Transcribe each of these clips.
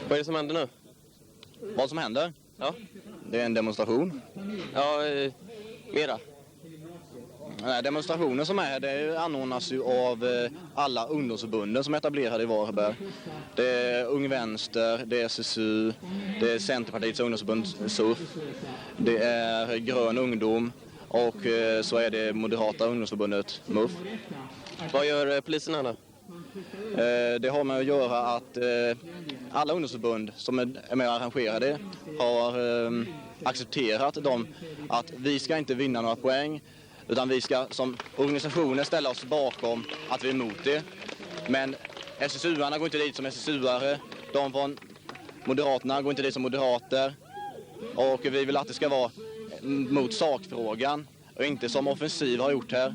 Vad är det som händer nu? Vad som händer? Ja. Det är en demonstration. Ja, mera. Demonstrationen som är det anordnas ju av alla ungdomsförbunden som är etablerade i Varberg. Det är Ung Vänster, det är SSU, det är Centerpartiets ungdomsförbund SUF, det är Grön Ungdom och så är det Moderata ungdomsförbundet MUF. Vad gör polisen här då? Det har med att göra att alla ungdomsförbund som är med och arrangerade har accepterat att vi ska inte vinna några poäng, utan vi ska som organisationer ställa oss bakom att vi är emot det. Men SSU-arna går inte dit som SSU-are, de från Moderaterna går inte dit som moderater, och vi vill att det ska vara mot sakfrågan och inte som Offensiv har gjort här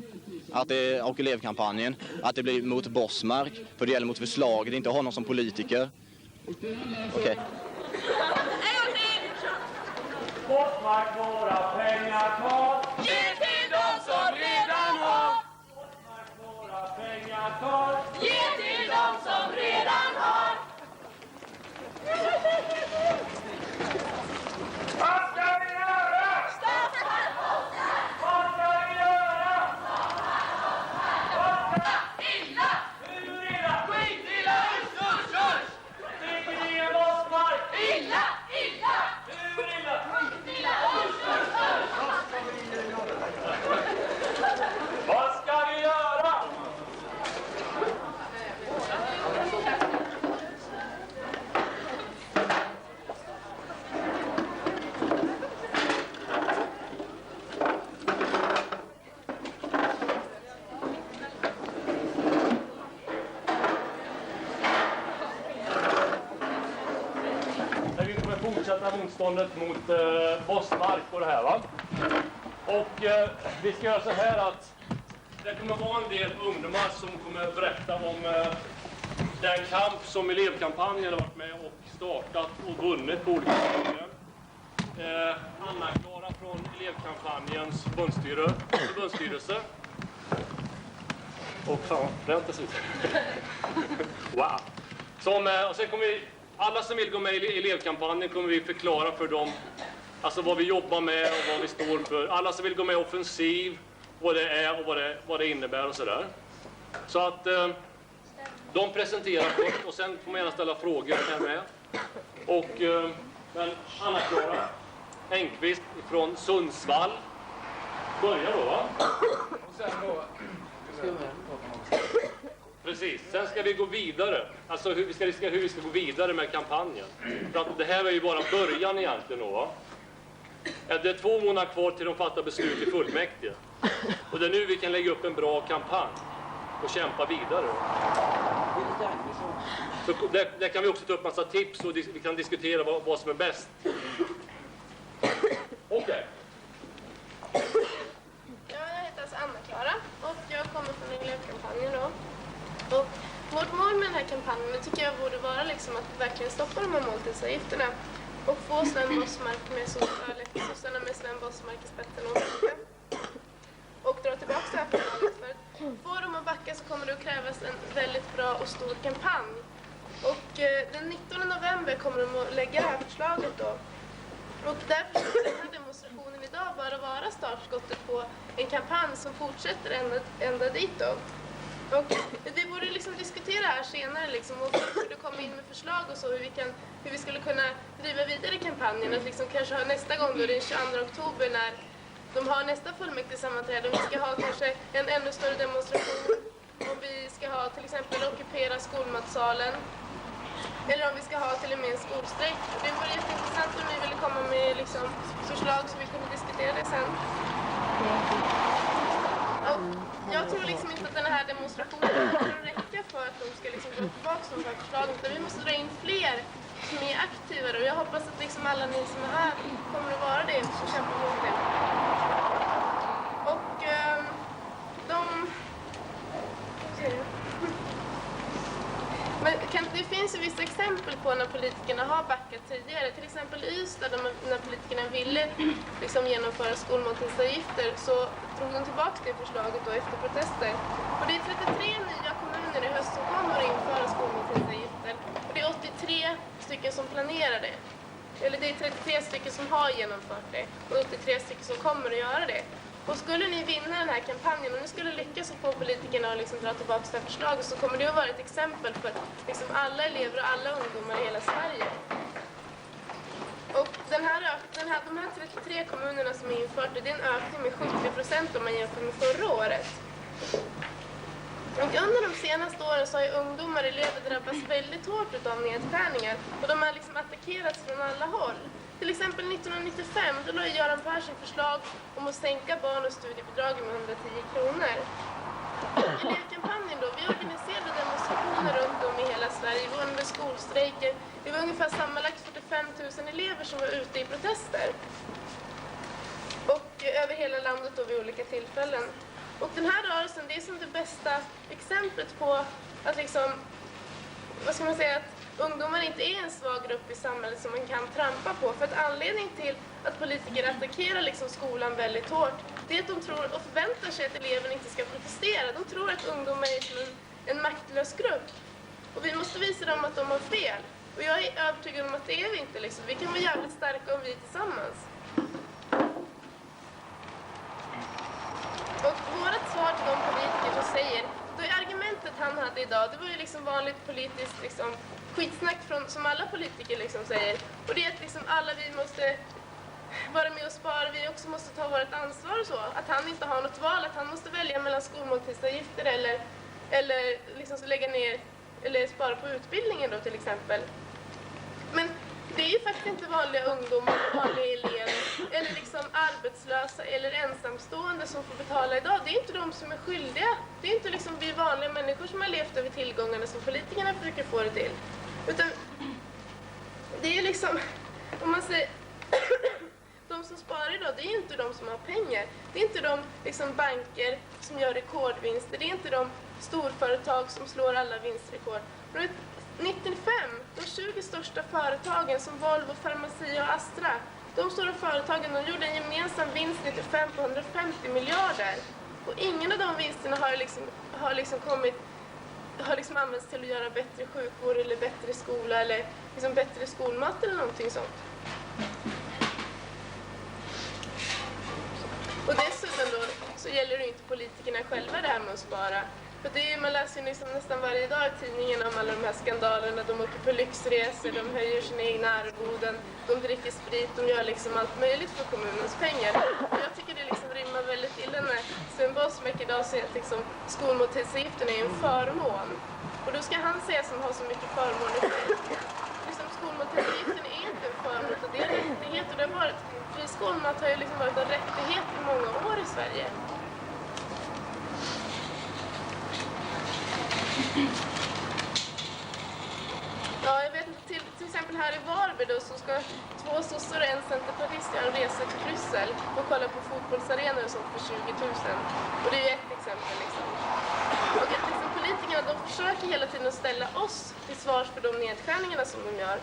och elevkampanjen, att det blir mot Bossmark, för det gäller mot förslaget, inte honom som politiker. Okej. Bossmark, våra pengar kvar. Ge till de som redan har. Bossmark, våra pengar kvar. Ge till de som redan har. Vad ska vi göra? Vad ska vi göra? Illa! Hur illa? Skitilla! Usch! Tycker ni är Bossmark? Illa! Illa! Hur illa? Skitilla! Usch! Vad ska vi göra? Vi kommer fortsätta motståndet mot Bossmark och det här, va? Och vi ska göra så här att det kommer vara en del ungdomar som kommer berätta om den kamp som elevkampanjen har varit med och startat och vunnit på olika ställen. Anna-Klara från elevkampanjens förbundsstyrelse. Och fan, vänta sig. Wow. Och sen kommer vi, alla som vill gå med i elevkampanjen kommer vi förklara för dem alltså vad vi jobbar med och vad vi står för. Alla som vill gå med Offensiv, vad det är och vad det innebär och sådär. Så att de presenterar först och sen får man gärna ställa frågor här med. Och men Anna-Klara Engqvist från Sundsvall börjar då, va? Och sen då... Precis, sen ska vi gå vidare. Alltså hur vi ska gå vidare med kampanjen. För att det här är ju bara början egentligen då, va? Det är 2 månader kvar till de fattar beslut i fullmäktige. Och det är nu vi kan lägga upp en bra kampanj och kämpa vidare. Så där kan vi också ta upp massa tips och vi kan diskutera vad som är bäst. Okej. Jag heter alltså Anna-Klara och jag kommer från elevkampanjen då. Och vårt mål med den här kampanjen tycker jag borde vara liksom att verkligen stoppa de här måltidsavgifterna och få Sven Bossmark med sossarna med Sven Bossmark i spetsen och dra tillbaka det här förslaget. För att få dem att backa så kommer det att krävas en väldigt bra och stor kampanj. Och den 19 november kommer de att lägga det här förslaget då. Och därför skulle den här demonstrationen idag bara vara startskottet på en kampanj som fortsätter ända dit då. Och vi borde liksom diskutera här senare liksom, och borde komma in med förslag och så hur vi skulle kunna driva vidare kampanjen. Att liksom kanske ha nästa gång då, den 22 oktober när de har nästa fullmäktigesammanträde, och vi ska ha kanske en ännu större demonstration. Om vi ska ha till exempel ockupera skolmatsalen. Eller om vi ska ha till och med en skolstrejk. Det vore jätteintressant om ni ville komma med liksom förslag så vi kunde diskutera det sen. Och jag tror liksom inte att den här demonstrationen kommer att räcka för att de ska liksom gå tillbaka till de här förslagen. Utan vi måste dra in fler som är aktivare. Och jag hoppas att liksom alla ni som är här kommer att vara det som kämpar mot det. Och Men det finns ju vissa exempel på när politikerna har backat tidigare. Till exempel i Ystad, när politikerna ville liksom genomföra skolmåltidsavgifter, så drog de tillbaka det förslaget då efter protester. Och det är 33 nya kommuner i höst som kommer att införa skolmåltidsavgifter. Och det är 83 stycken som planerar det. Eller det är 33 stycken som har genomfört det och 83 stycken som kommer att göra det. Och skulle ni vinna den här kampanjen och ni skulle lyckas få politikerna att liksom dra tillbaka det här förslaget, så kommer det att vara ett exempel för liksom alla elever och alla ungdomar i hela Sverige. Och de här 33 kommunerna som är infört, det är en ökning med 70% om man jämför med förra året. Och under de senaste åren så har ju ungdomar och elever drabbats väldigt hårt av nedskärningar. Och de har liksom attackerats från alla håll. Till exempel 1995, då la Göran Persson förslag om att sänka barn- och studiebidragen med 110 kronor. I elevkampanjen då, vi organiserade demonstrationer runt om i hela Sverige. Vi ordnade skolstrejker. Det var ungefär sammanlagt 45 000 elever som var ute i protester. Och över hela landet då vid olika tillfällen. Och den här rörelsen, det är som det bästa exemplet på att liksom, vad ska man säga, att ungdomar inte är en svag grupp i samhället som man kan trampa på. För att anledningen till att politiker attackerar liksom skolan väldigt hårt, det är att de tror och förväntar sig att eleverna inte ska protestera. De tror att ungdomar är som en maktlös grupp. Och vi måste visa dem att de har fel. Och jag är övertygad om att det är vi inte. Liksom. Vi kan vara jävligt starka om vi är tillsammans. Och vårt svar till de politiker som säger, då är argumentet han hade idag, det var ju liksom vanligt politiskt liksom, skitsnack som alla politiker liksom säger. Och det är att liksom alla vi måste vara med och spara, vi också måste ta vårt ansvar och så. Att han inte har något val, att han måste välja mellan skolmåltidsavgifter eller liksom lägga ner eller spara på utbildningen då till exempel. Men det är ju faktiskt inte vanliga ungdomar, vanliga elever eller liksom arbetslösa eller ensamstående som får betala idag. Det är inte de som är skyldiga. Det är inte liksom vi vanliga människor som har levt över tillgångarna som politikerna försöker få det till. Utan det är liksom, om man säger, de som sparar idag, det är inte de som har pengar. Det är inte de liksom banker som gör rekordvinster. Det är inte de storföretag som slår alla vinstrekord. 1995, de 20 största företagen som Volvo, Pharmacia och Astra, de stora företagen, de gjorde en gemensam vinst 95 på 150 miljarder. Och ingen av de vinsterna har använts till att göra bättre sjukvård eller bättre skola eller liksom bättre skolmat eller någonting sånt. Och dessutom då så gäller det inte politikerna själva det här med att spara. För det är, man läser ju liksom nästan varje dag i tidningen om alla de här skandalerna. De åker på lyxresor, de höjer sina egna arvoden, de dricker sprit, de gör liksom allt möjligt för kommunens pengar. Och jag tycker det liksom rimmar väldigt illa när Sven Bosmäck idag säger att liksom skolmåltidsavgiften är en förmån. Och då ska han säga som har så mycket förmåner för liksom skolmåltidsavgiften är inte en förmån, utan det är en rättighet. Och det har varit, fri skolmat har ju liksom varit en rättighet i många år i Sverige. Ja, jag vet inte, till exempel här i Varberg då, så ska 2 sossar och en centerpartist göra en resa till Bryssel och kolla på fotbollsarenor och sånt för 20 000. Och det är ju ett exempel liksom. Och att liksom politikerna, de försöker hela tiden att ställa oss till svars för de nedskärningarna som de gör.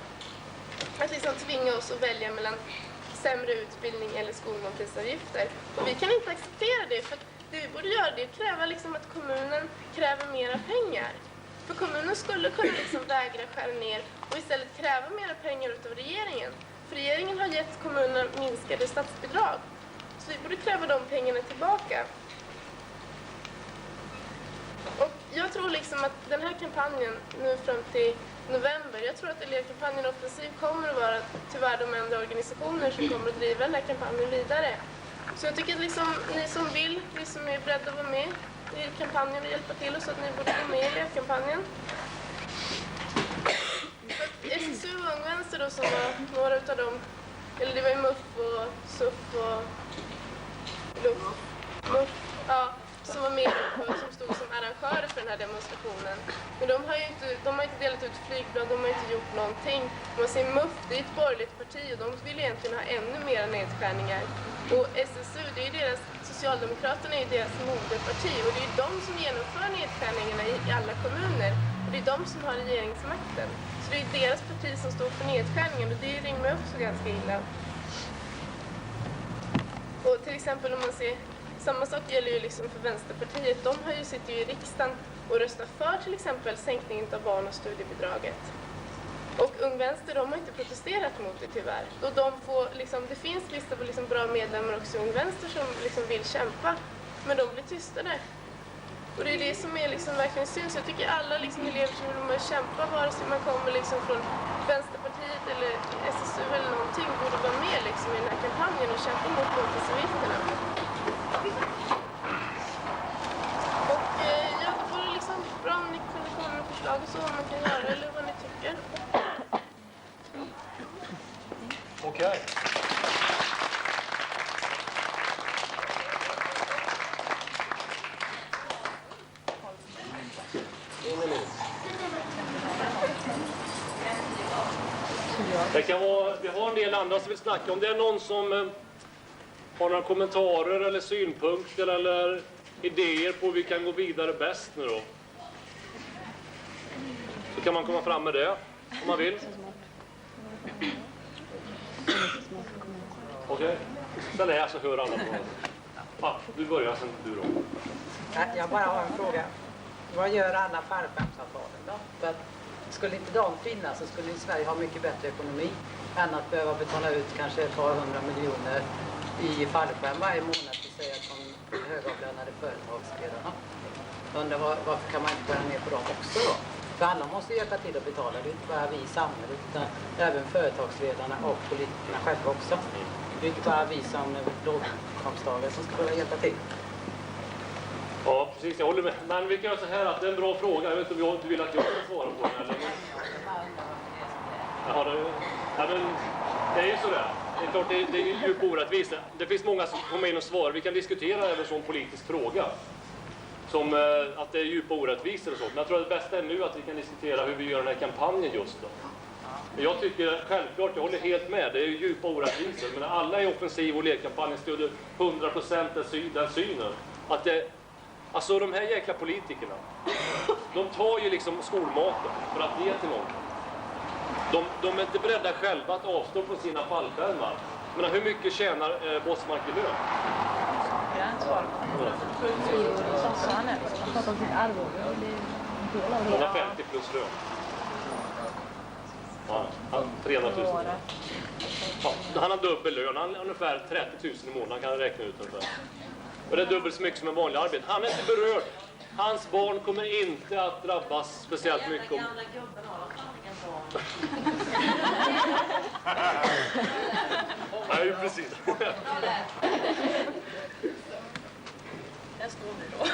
Att liksom tvinga oss att välja mellan sämre utbildning eller skolmåltidsavgifter. Och vi kan inte acceptera det, för det vi borde göra det är att kräva liksom att kommunen kräver mera pengar. För kommunen skulle kunna liksom vägra skära ner och istället kräva mera pengar utav regeringen. För regeringen har gett kommunerna minskade statsbidrag. Så vi borde kräva de pengarna tillbaka. Och jag tror liksom att den här kampanjen nu fram till november, jag tror att elevkampanjen Offensiv kommer att vara tyvärr de enda organisationer som kommer att driva den här kampanjen vidare. Så jag tycker att liksom, ni som vill, ni som är beredda att vara med i kampanjen och hjälpa till, och så att ni borde vara med i elevkampanjen. SSU och Ung Vänster då, som var några utav dem, eller det var ju MUF och SUF och MUF, ja, som var med och som stod som arrangörer för den här demonstrationen. Men de har inte delat ut flygblad, de har inte gjort någonting. Man ser MUF, det är ett borgerligt parti och de vill egentligen ha ännu mer nedskärningar. Och SSU, det är ju deras, Socialdemokraterna är ju deras moderparti och det är ju de som genomför nedskärningarna i alla kommuner. Och det är de som har regeringsmakten. Så det är deras parti som står för nedskärningen och det ringer också ganska illa. Och till exempel om man ser, samma sak gäller ju liksom för Vänsterpartiet. De sitter ju i riksdagen och röstar för till exempel sänkningen av barn- och studiebidraget. Och Ung Vänster, de har inte protesterat mot det tyvärr. Och de får, liksom, det finns vissa liksom, bra medlemmar också i Ung Vänster som liksom, vill kämpa, men de blir tystade. Och det är det som är liksom, verkligen syns. Jag tycker alla liksom, elever som vill kämpa, vare sig man kommer liksom, från Vänsterpartiet eller SSU eller någonting, borde vara med liksom, i den här kampanjen och kämpa mot måltidsavgifterna. Och ja, det vore liksom bra om ni kunde komma med förslag och så, vad man kan göra eller vad ni tycker. Okej. Det kan vara, vi har en del andra som vill snacka. Om det är någon som har några kommentarer eller synpunkter eller idéer på hur vi kan gå vidare bäst nu då, så kan man komma fram med det om man vill. Okej, ställ här så hör alla på. Du börjar sen du då. Jag bara har en fråga. Vad gör alla fallskärmsavtalen då? För att skulle inte de finnas så skulle Sverige ha mycket bättre ekonomi än att behöva betala ut kanske ett par 100 miljoner i fallskärm varje månad till säga att de högavlönade företagsledarna. Jag undrar varför kan man inte börja ner på dem också då? För alla måste hjälpa till att betala. Det är inte bara vi i samhället utan även företagsledarna och politikerna själva också. Det är inte bara vi som låginkomsttagare som ska börja hjälpa till. Ja, precis. Jag håller med. Men vi kan göra så här att det är en bra fråga. Jag vet inte om du vill att jag ska svara på den eller? Ja, men det är ju sådär. Det är klart, det är ju djup orättvisa. Det finns många som kommer in och svarar. Vi kan diskutera även som politisk fråga. Som att det är djupa orättvisor och så. Men jag tror att det bästa är nu att vi kan diskutera hur vi gör den här kampanjen just då. Jag tycker självklart, jag håller helt med, det är ju djupa orättvisor. Men alla i Offensiv och elevkampanjen stöder 100% den synen. Att det, alltså de här jäkla politikerna, de tar ju liksom skolmaten för att ge till någon. De är inte beredda själva att avstå från sina fallskärmar. Men hur mycket tjänar Bossmark i lön? Jag har inte svarat på det. Han är pratar om sitt arvode och det är en del av det. 150 plus lön. Ja, 300 000. Ja, han har dubbel lön, han har ungefär 30 000 i månaden kan han räkna ut ungefär. Och det är dubbelt så mycket som en vanlig arbete. Han är inte berörd. Hans barn kommer inte att drabbas speciellt mycket om... Nej, precis. Jag står vi då.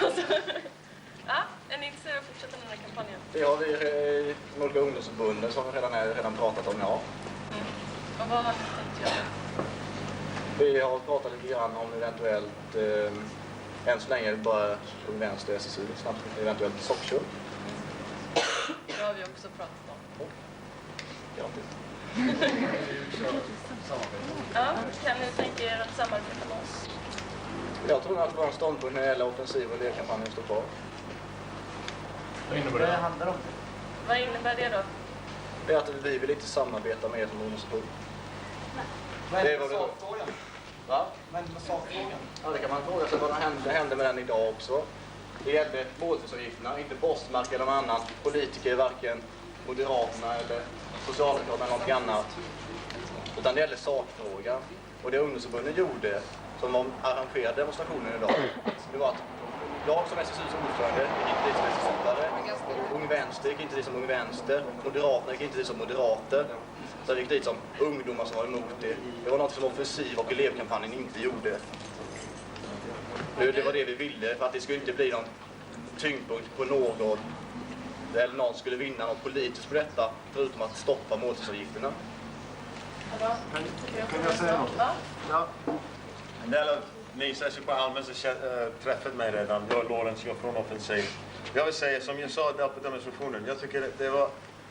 Ja, är ni intresserade av att fortsätta den här kampanjen? Det har vi i de olika ungdomsförbunden som vi redan pratat om, ja. Och vad har ni tänkt göra? Vi har pratat lite grann om eventuellt, än så länge bara Ung Vänster SSU, snabbt eventuellt sockköp. Det har vi också pratat om. Grattis. Ja, kan ni tänka er att samarbeta med oss? Jag tror att vår ståndpunkt när det gäller offensiv och elevkampanjen står kvar. Vad innebär det? Vad innebär det då? Det är att vi vill inte samarbeta med er som ungdomsförbund. Det är vad vi har. Va? Men med sakfrågan? Ja, det kan man fråga sig vad det händer med den idag också. Det gällde måltidsavgifterna, inte Bossmark eller någon annan politiker, varken Moderaterna eller Socialdemokraterna eller något annat. Utan det gällde sakfrågan. Och det ungdomsförbunden gjorde, som de arrangerade demonstrationen idag, det var att jag som SSUs ordförande gick inte dit som SSU-are, Ung Vänster gick inte dit som Ung Vänster, Moderaterna gick inte dit som Moderater. Så jag gick dit som ungdomar som var emot det. Det var något som Offensiv och elevkampanjen inte gjorde. Det var det vi ville, för att det skulle inte bli någon tyngdpunkt på någon eller någon skulle vinna något politiskt på detta, förutom att stoppa måltidsavgifterna. Kan jag säga något? Ja. En del av ni som på allmän så träffat mig redan. Jag är Lorenz, jag är från Offensiv. Jag vill säga, som jag sa där på demonstrationen, jag tycker det var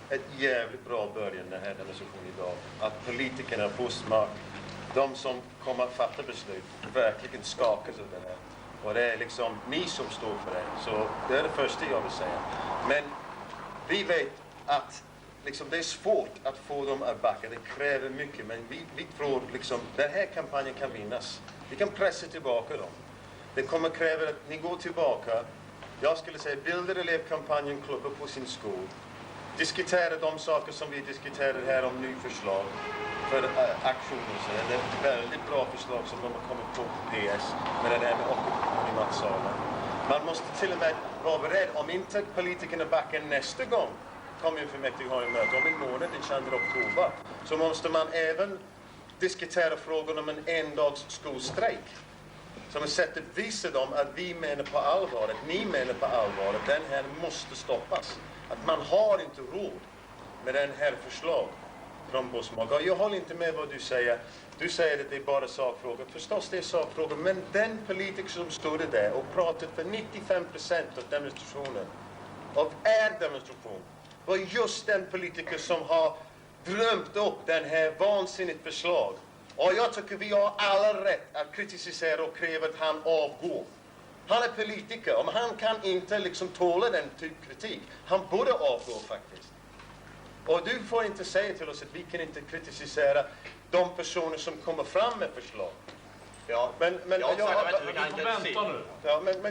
ett jävligt bra början den här demonstrationen idag. Att politikerna, Bossmark, de som kommer att fatta beslut, verkligen skakas av det här. Och det är liksom ni som står för det. Så det är det första jag vill säga. Men vi vet att liksom, det är svårt att få dem att backa. Det kräver mycket. Men vi tror liksom den här kampanjen kan vinnas. Vi kan pressa tillbaka dem. Det kommer kräva att ni går tillbaka. Jag skulle säga bilda elevkampanjen klubbar på sin skol. diskutera de saker som vi diskuterar här om ny förslag för aktioner. Så det är ett väldigt bra förslag som de har kommit på PS med det där med ockupation i matsalen. Man måste till och med vara beredd, om inte politikerna backar nästa gång kommunfullmäktige har en möte om en månad den 22 oktober, så måste man även diskutera frågan om en endags skolstrejk. Som ett sätt att visa dem att vi menar på allvar, att ni menar på allvar, att den här måste stoppas. Att man har inte råd med den här förslag från Bosmaga. Jag håller inte med vad du säger. Du säger att det är bara sakfrågor. Förstås det är sakfrågor, men den politiker som stod där och pratade för 95% av demonstrationen, av demonstration, var just den politiker som har drömt upp den här vansinnigt förslag. Och jag tycker vi har alla rätt att kritisera och kräva att han avgår. Han är politiker, om han kan inte liksom tåla den typ av kritik, han borde avgå faktiskt. Och du får inte säga till oss att vi kan inte kritisera de personer som kommer fram med förslag. Ja, men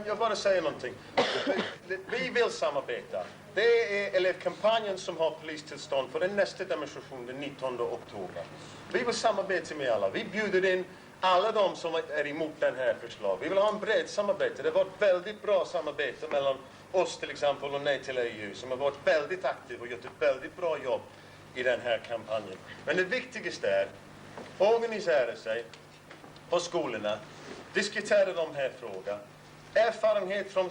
jag bara säger någonting. Vi vill samarbeta. Det är elevkampanjen som har polistillstånd för den nästa demonstration den 19 oktober. Vi vill samarbeta med alla. Vi bjuder in alla de som är emot den här förslaget. Vi vill ha en bred samarbete. Det var ett väldigt bra samarbete mellan oss till exempel och Nej till EU som har varit väldigt aktiv och gjort ett väldigt bra jobb i den här kampanjen. Men det viktigaste är att organisera sig på skolorna, diskutera de här frågorna. Erfarenhet från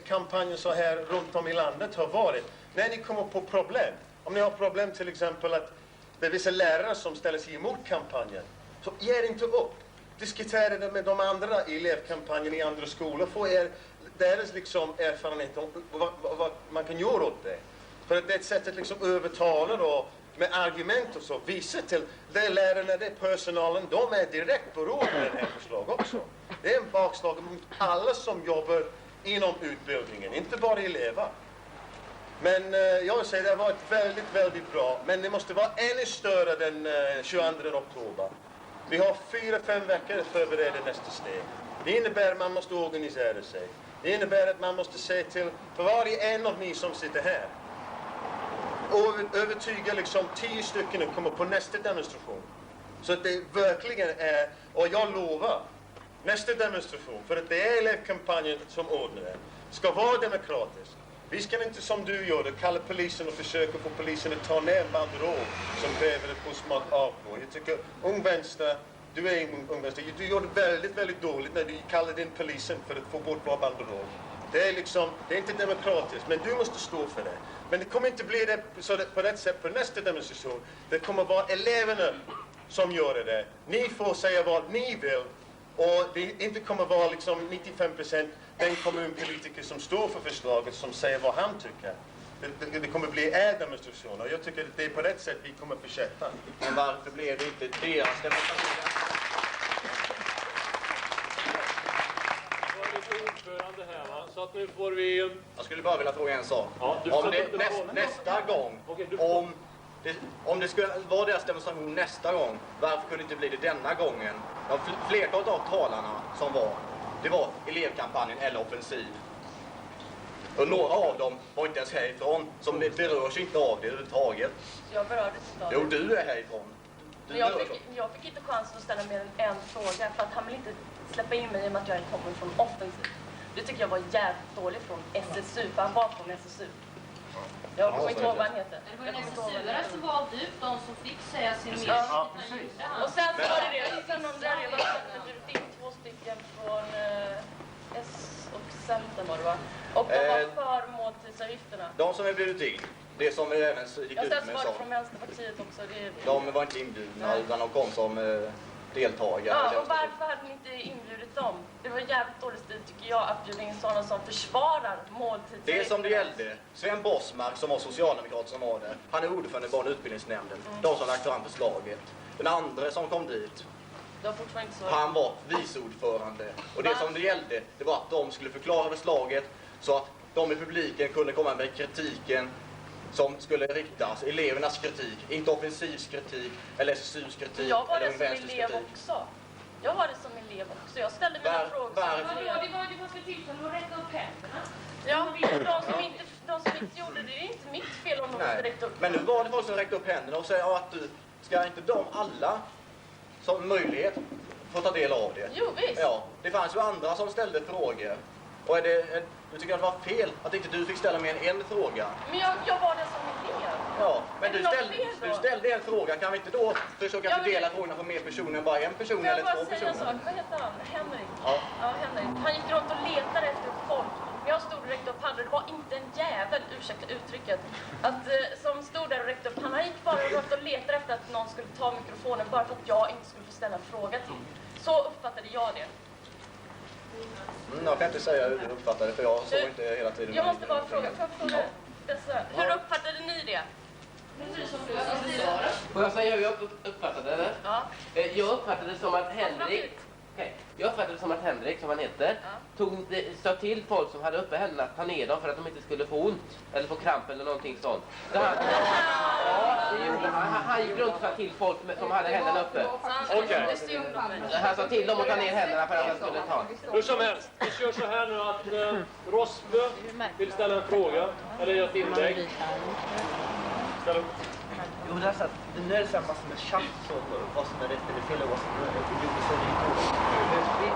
kampanjen så här runt om i landet har varit, när ni kommer på problem, om ni har problem till exempel att det är vissa lärare som ställer sig emot kampanjen, så ge inte upp. Diskutera det med de andra i elevkampanjen i andra skolor, få deras liksom erfarenhet om vad man kan göra åt det. För att det är ett sätt att liksom övertala då, med argument och så, visa till det lärarna, det personalen, de är direkt beroende av den här förslaget också. Det är en bakslag mot alla som jobbar inom utbildningen, inte bara elever. Men jag vill säga det har varit väldigt, väldigt bra, men det måste vara ännu större den 22 oktober. Vi har 4-5 veckor att förbereda nästa steg. Det innebär att man måste organisera sig. Det innebär att man måste se till, för varje en av ni som sitter här, och övertyga liksom 10 stycken att komma på nästa demonstration. Så att det verkligen är, och jag lovar, nästa demonstration, för att det är elevkampanjen som ordnar det, ska vara demokratisk. Vi ska inte som du gör det, kalla polisen och försöka få polisen att ta ner en banderoll som kräver att Bussmark avgår. Jag tycker, Ung Vänster, du är Ung Vänster, du gör det väldigt, väldigt dåligt när du kallar in polisen för att få bort vår banderoll. Det är liksom, det är inte demokratiskt, men du måste stå för det. Men det kommer inte bli det så på rätt sätt på nästa demonstration. Det kommer vara eleverna som gör det. Ni får säga vad ni vill. Och det inte kommer vara liksom 95% den kommunpolitiker som står för förslaget som säger vad han tycker. Det kommer bli demonstration. Och jag tycker att det är på rätt sätt vi kommer fortsätta. Men varför blev det inte deras demonstration? Ordförande här, va? Så att nu får vi... Jag skulle bara vilja fråga en sak. Ja, om det nästa gång, om det skulle vara deras demonstration nästa gång, varför kunde det inte bli det denna gången? Flertalet av talarna som det var elevkampanjen eller Offensiv. Och några av dem var inte ens härifrån, som berörs inte av det överhuvudtaget. Jag berördes inte av det. Jo, du är härifrån. Jag fick inte chansen att ställa mer än en fråga för att han vill inte släppa in mig i och med att jag kommer från Offensiv. Det tycker jag var jävligt dåligt från SSU, för han var från SSU. Jag kommer inte ihåg vad han heter. Det var en SSU-are som valde ut de som fick säga sin mening. Ja. Och sen så var det sen undrade jag varför det bjudit in 2 stycken från S och Centern var det, va? Och de var för måltidsavgifterna. De som är bjudit in, det som vi även gick ut med, var det från Vänsterpartiet också. De var inte inbjudna utan de kom som deltagare. Ja, och varför hade ni inte inbjudit dem? Det var jävligt dålig stil tycker jag att bjuda in sådana som försvarar måltidsavgifterna. Det som det gällde, Sven Bosmark som var socialdemokrat som var det, han är ordförande i barn- och utbildningsnämnden, de som lagt fram förslaget. Den andra som kom dit, han var viceordförande. Och det som det gällde, det var att de skulle förklara förslaget så att de i publiken kunde komma med kritiken som skulle riktas, elevernas kritik, inte Offensivs kritik eller SSUs kritik. Jag var eller det som elev kritik. också. Jag har det som elev också. Jag ställde mina frågor som elev. Det var för tillfälle att räcka upp händerna. Ja, de som inte gjorde det, det är inte mitt fel om de inte räckte upp. Men nu var det folk som räckte upp händerna och säger att du ska inte de alla som möjlighet få ta del av det. Jo, visst. Ja, det fanns ju andra som ställde frågor. Och du tycker att det var fel att inte du fick ställa mer än en fråga? Men jag var det som elev. Ja, men du ställde en fråga. Kan vi inte då försöka fördela frågorna på mer personer än bara en person eller två personer? Vad heter han? Henrik? Ja. Ja, Henrik. Han gick runt och letade efter folk. Men jag stod och räckte upp handen. Det var inte en jävel, ursäkta uttrycket, som stod där och räckte upp handen. Han gick bara runt och letade efter att någon skulle ta mikrofonen bara för att jag inte skulle få ställa en fråga till. Så uppfattade jag det. Jag kan inte säga hur du uppfattade det, för jag såg inte hela tiden. Jag måste bara fråga, hur uppfattade ni det? Får jag säga hur jag uppfattade det? Ja. Jag uppfattade det som att Henrik, som han heter, sa till folk som hade uppe händerna att ta ner dem för att de inte skulle få ont eller få kramp eller någonting sånt. Han gick runt och sa till folk som hade händerna uppe. Okej. Han sa till dem att ta ner händerna för att han skulle ta. Hur som helst, vi kör så här nu att Rosbö vill ställa en fråga eller göra ett inlägg. Ställ upp. Jo, det är så att nu är det så här massor med tjatt och vad som är rätt eller fel och vad som är gjort så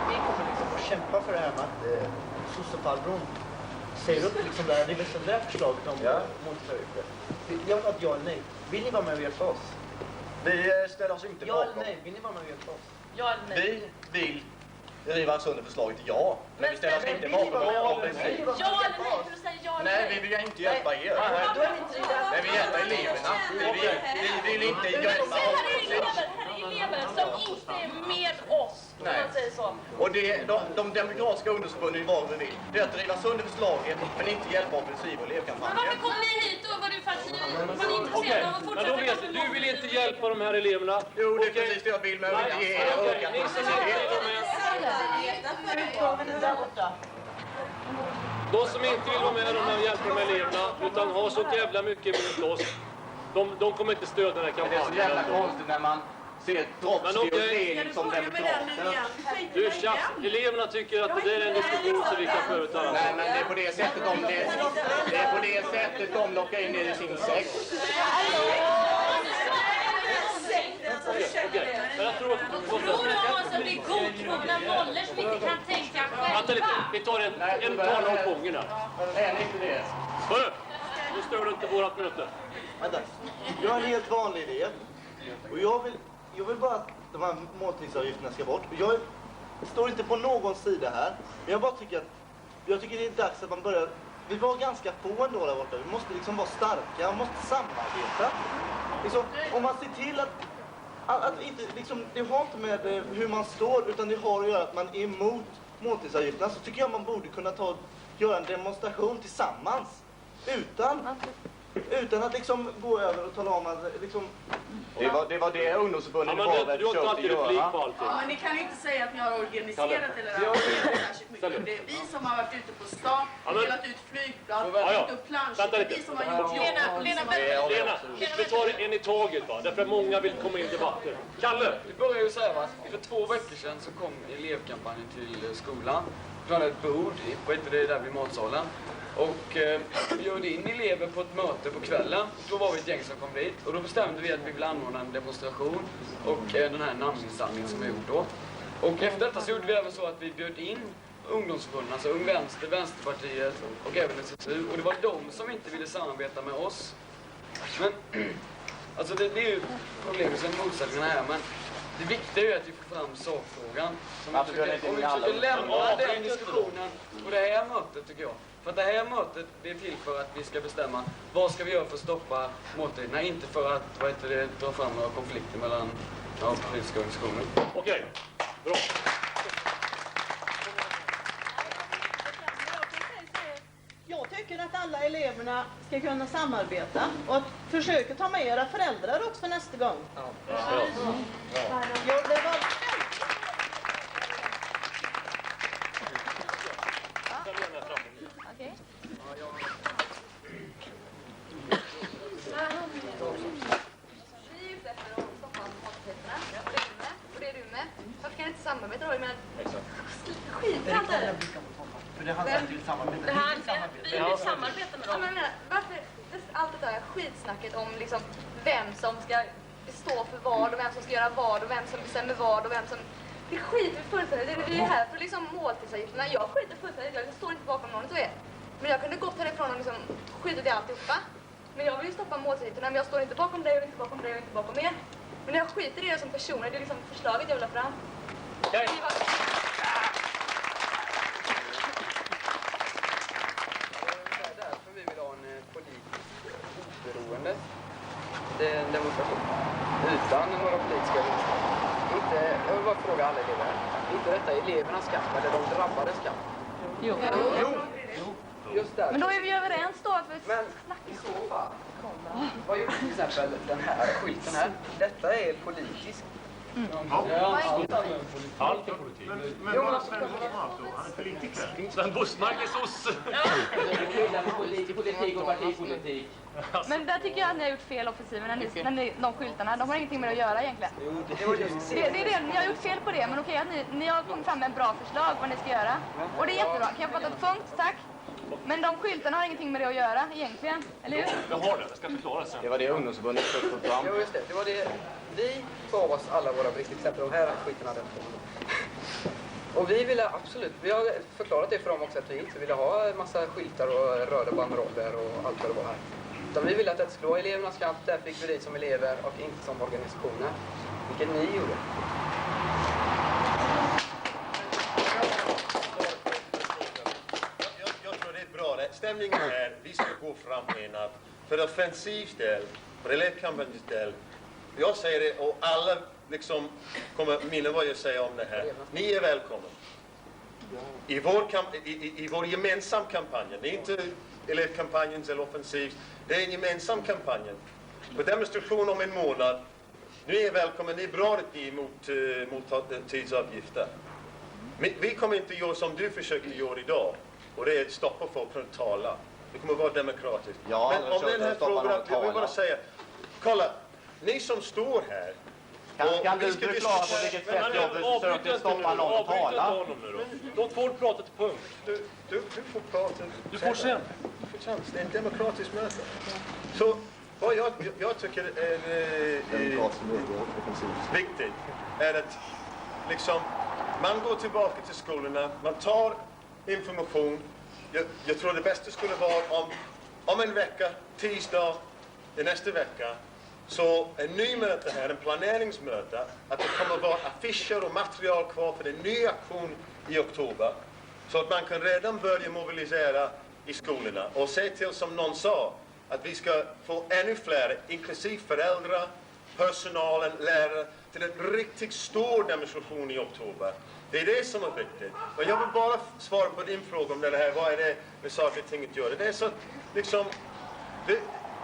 vi kommer liksom att kämpa för det här med att sossefarbrorn säger upp liksom det här revisionära förslaget om måltidsavgifter. Jag vet att jag är nej. Vill ni vara med och hjälpa oss? Vi ställer oss inte bakom. Ja eller nej, vill ni vara med och hjälpa oss? Ja eller nej? Vi vill riva sönder förslaget, ja. Men vi ställer oss inte bakom offensiv. Ja eller nej? Kan du säga ja eller nej? Nej, vi vill inte hjälpa er. Men vi hjälper eleverna. Vi vill inte hjälpa Här är elever som inte är med oss, om man säger så. Och de demokratiska ungdomsförbunden var vi vill. Det är att driva sönder förslaget, men inte hjälpa offensiv och elevkampanjen. Men varför kom ni hit då? Var det för att ni var intresserade av att Men då vet du vill inte hjälpa de här eleverna. Jo, det är precis det jag vill, men jag vill ge er ökad intensitet. De som inte vill vara med och hjälpa de här eleverna utan har så jävla mycket emot oss, de kommer inte stödja den här Det är så kampanjen. jävla konstigt när man ser Trotsky och Lenin som demokrater. Du, tjafs, eleverna tycker att det är en diskussion som vi kan föra. Nej, men det är på det sättet de lockar in er i sin sekt. Men jag tror att Tror du om som blir godtrogna nollor som inte kan tänka själva? Vänta lite, vi tar en tal om gångerna. Nej, inte det. Hörru, nu stör du inte vårat möte. Vänta, jag har en helt vanlig idé. Och jag vill bara att de här måltidsavgifterna ska bort. Jag står inte på någon sida här. Men jag tycker det är dags att man börjar. Vi var ganska få ändå där borta. Vi måste liksom vara starka. Man måste samarbeta. Liksom, om man ser till att inte, liksom, det har inte med hur man står, utan det har att göra att man är emot måltidsavgifterna, så tycker jag man borde kunna göra en demonstration tillsammans. Utan att liksom gå över och tala om att liksom... Det var det ungdomsförbunden Du har inte alltid replik på allting. Ja, men ni kan ju inte säga att ni har organiserat eller särskilt mycket. Det är vi som har varit ute på stan, delat ut flygblad, lagt upp planscher. Det är vi som har gjort Lena, vi tar en i taget va? Därför att många vill komma in i debatten. Kalle! Vi börjar ju så här va, för 2 veckor sedan så kom elevkampanjen till skolan. Vi hade ett bord, det där vid matsalen. Och vi bjöd in elever på ett möte på kvällen. Då var vi ett gäng som kom dit. Och då bestämde vi att vi ville anordna en demonstration. Och den här namninsamlingen som vi gjort då. Och efter detta så gjorde vi även så att vi bjöd in ungdomsförbunden, alltså Ung Vänster, Vänsterpartiet och även SSU. Och det var de som inte ville samarbeta med oss. Men alltså det är ju problemet med motsättningarna här. Men det viktiga är ju att vi får fram sakfrågan. Om vi försöker lämna den diskussionen på det här mötet tycker jag. För att det här mötet det är till för att vi ska bestämma vad ska vi göra för att stoppa måltiderna, inte för att dra fram några konflikter mellan politiska organisationer. Okej, bra. Jag tycker att alla eleverna ska kunna samarbeta och att försöka ta med era föräldrar också nästa gång. Jo, det var... Varför kan ni inte samarbeta samarbeta. Det här, vi vill samarbeta med dem. Varför allt det där skitsnacket om liksom vem som ska stå för vad och vem som ska göra vad och vem som bestämmer vad och vem som... Det skiter fullständigt. Vi är här för liksom måltidsavgifterna. Jag skiter fullständigt. Jag står inte bakom någon av er. Men jag kunde gått härifrån och liksom skitit i alltihopa. Men jag vill ju stoppa måltidsavgifterna. Men jag står inte bakom dig och inte bakom dig och inte bakom er. Men jag skiter i det som personer. Det är liksom förslaget jag vill ha fram. Det är därför vi vill ha en politisk oberoende demonstration. Utan några politiska vinster. Jag vill bara fråga alla elever. Är inte detta elevernas skatt eller de drabbades skatt? Jo. Just där. Men då är vi överens då att vi Men i så fall, vad gjorde till exempel den här skylten här? Detta är politisk. Allt är politik. Men vad är han är politiker. Sven Bussmark är sosse. Politik och partipolitik. Men där tycker jag att ni har gjort fel offensiven de skyltarna. De har ingenting med att göra egentligen. Det är det, ni har gjort fel på det. Men okej, att ni har kommit fram med en bra förslag vad ni ska göra. Och det är jättebra. Kan jag få ett punkt? Tack. Men de skyltarna har ingenting med det att göra egentligen, eller hur? Jag har det, jag ska förklara sen. Det var det ungdomsförbundet tog fram. Jo, just det. Det var det. Vi gav oss alla våra brister, exempel de här skyltarna. Och vi ville absolut, vi har förklarat det för dem också att vi inte ville ha en massa skyltar och röda banderoller och allt vad det var här. Utan vi ville att det skulle vara elevernas kamp, där fick vi dit som elever och inte som organisationer. Vilket ni gjorde. Jag tror det är bra. Stämningen här, vi ska gå fram med att för offensiv del, för elevkampanjens del, jag säger det och alla liksom kommer minna vad jag säger om det här. Ni är välkomna. I vår gemensam kampanj, det är inte elevkampanjens eller offensiv, det är en gemensam kampanj. På demonstration om en månad, nu är välkomna, det är bra att ni är emot tidsavgifter. Vi kommer inte göra som du försöker göra idag, och det är att stoppa folk från att tala. Det kommer att vara demokratiskt. Ja, men om den här frågan, jag vill bara säga, kolla, ni som står här, kan du förklara på vilket sätt jag försöker stoppa någon att tala? De får prata till punkt. Du får prata. Du får sen. Du får chans. Det är en demokratisk möte. Så vad jag tycker är viktigt är att liksom, man går tillbaka till skolorna, man tar information. Jag tror det bästa skulle vara om en vecka, tisdag, nästa vecka, så en ny möte här, en planeringsmöte, att det kommer att vara affischer och material kvar för en ny aktion i oktober. Så att man kan redan börja mobilisera i skolorna och se till, som någon sa, att vi ska få ännu fler, inklusive föräldrar, personalen, lärare, till en riktigt stor demonstration i oktober. Det är det som är viktigt. Och jag vill bara svara på din fråga om det här, vad är det med saker och ting att göra? Det är så, liksom,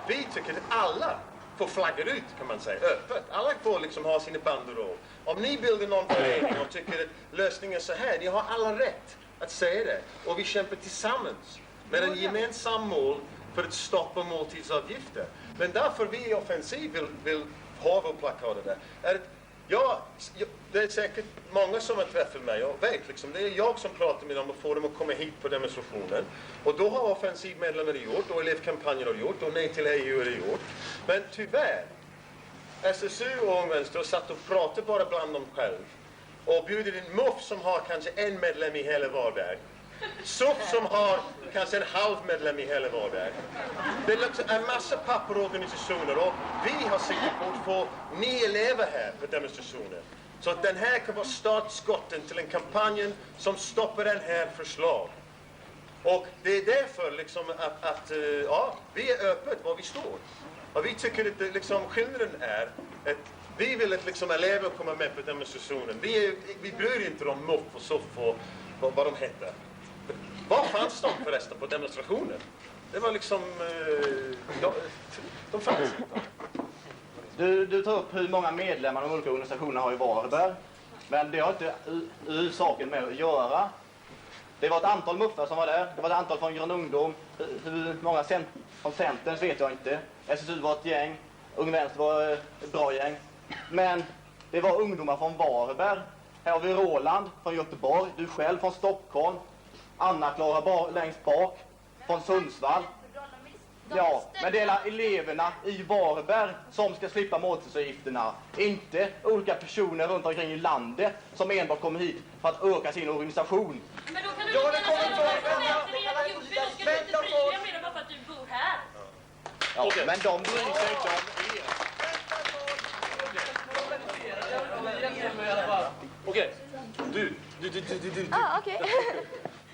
vi tycker att alla får flagga ut, kan man säga, öppet. Alla får liksom ha sina banderoll. Om ni bildar någon förening och tycker att lösningen är så här, ni har alla rätt att säga det. Och vi kämpar tillsammans med en gemensam mål för att stoppa måltidsavgifter. Men därför vi i Offensiv vill ha vår plakat där. Det är säkert många som har träffat mig och vet liksom, det är jag som pratar med dem och får dem att komma hit på demonstrationen. Och då har offensivmedlemmar gjort, och elevkampanjen har gjort, och Nej till EU har gjort. Men tyvärr, SSU och Ung Vänster har satt och pratat bara bland dem själv. Och bjudit in MUF som har kanske en medlem i hela Varberg. SUF som har kanske en halv medlem i hela Varberg. Det är liksom en massa papperorganisationer och vi har siktat på att få 9 elever här på demonstrationen. Så att den här kan vara startskotten till en kampanj som stoppar den här förslag. Och det är därför liksom att vi är öppet var vi står. Och vi tycker att liksom, skillnaden är att vi vill att liksom, elever kommer med på demonstrationen. Vi bryr inte om MUF och SUF och vad de heter. Var fanns de förresten på demonstrationen? Det var liksom... de fanns inte. Du tar upp hur många medlemmar de olika organisationerna har i Varberg. Men det har inte ur saken med att göra. Det var ett antal muffar som var där. Det var ett antal från Grön Ungdom. Hur många från Centern vet jag inte. SSU var ett gäng. Ung Vänster var ett bra gäng. Men det var ungdomar från Varberg. Här har vi Roland från Göteborg. Du själv från Stockholm. Anna-Klara längst bak från Sundsvall. Ja, men det är eleverna i Varberg som ska slippa måltidsavgifterna. Inte olika personer runt omkring i landet som enbart kommer hit för att öka sin organisation. Men då kan du inte säga att du är Jobby, då ska du inte bry dig med dem bara för att du bor här. Ja, men de bryr sig inte om er. Okej, du. Okej.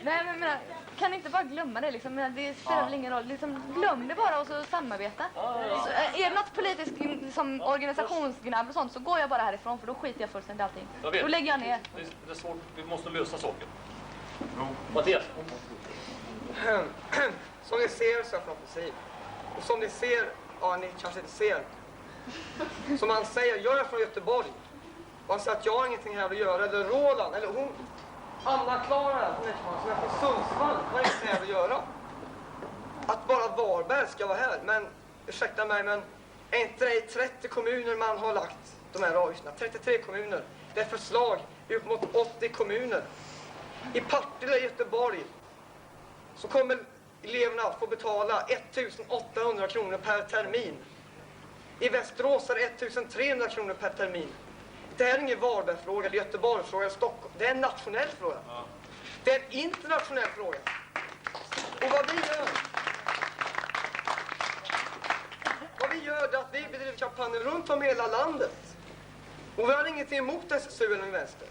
Nej, men kan ni inte bara glömma det liksom? Men det spelar väl ingen roll. Liksom, glöm det bara och så samarbeta. Så, är det något politiskt som organisationsgnabb och sånt så går jag bara härifrån för då skiter jag fullständigt i allting. Då lägger jag ner. Det är svårt, vi måste lösa saker. Mattias? Som ni ser så är jag från Offensiv. Och som ni ser, ja ni kanske inte ser. Som han säger, jag är från Göteborg. Och han säger att jag har ingenting här att göra. Eller Roland, eller hon. Anna-Klara, som är från Sundsvall, har ingenting här att göra. Att bara Varberg ska vara här. Men, ursäkta mig, men är inte det i 30 kommuner man har lagt de här avgifterna? 33 kommuner. Det är förslag upp mot 80 kommuner. I Partille i Göteborg så kommer eleverna få betala 1800 kronor per termin. I Västerås är det 1300 kronor per termin. Det här är ingen Varbergfråga, eller Göteborgsfråga, eller Stockholm. Det är en nationell fråga. Det är en internationell fråga. Och vad vi gör är att vi bedriver kampanjer runt om i hela landet. Och vi har ingenting emot SSU eller vänster.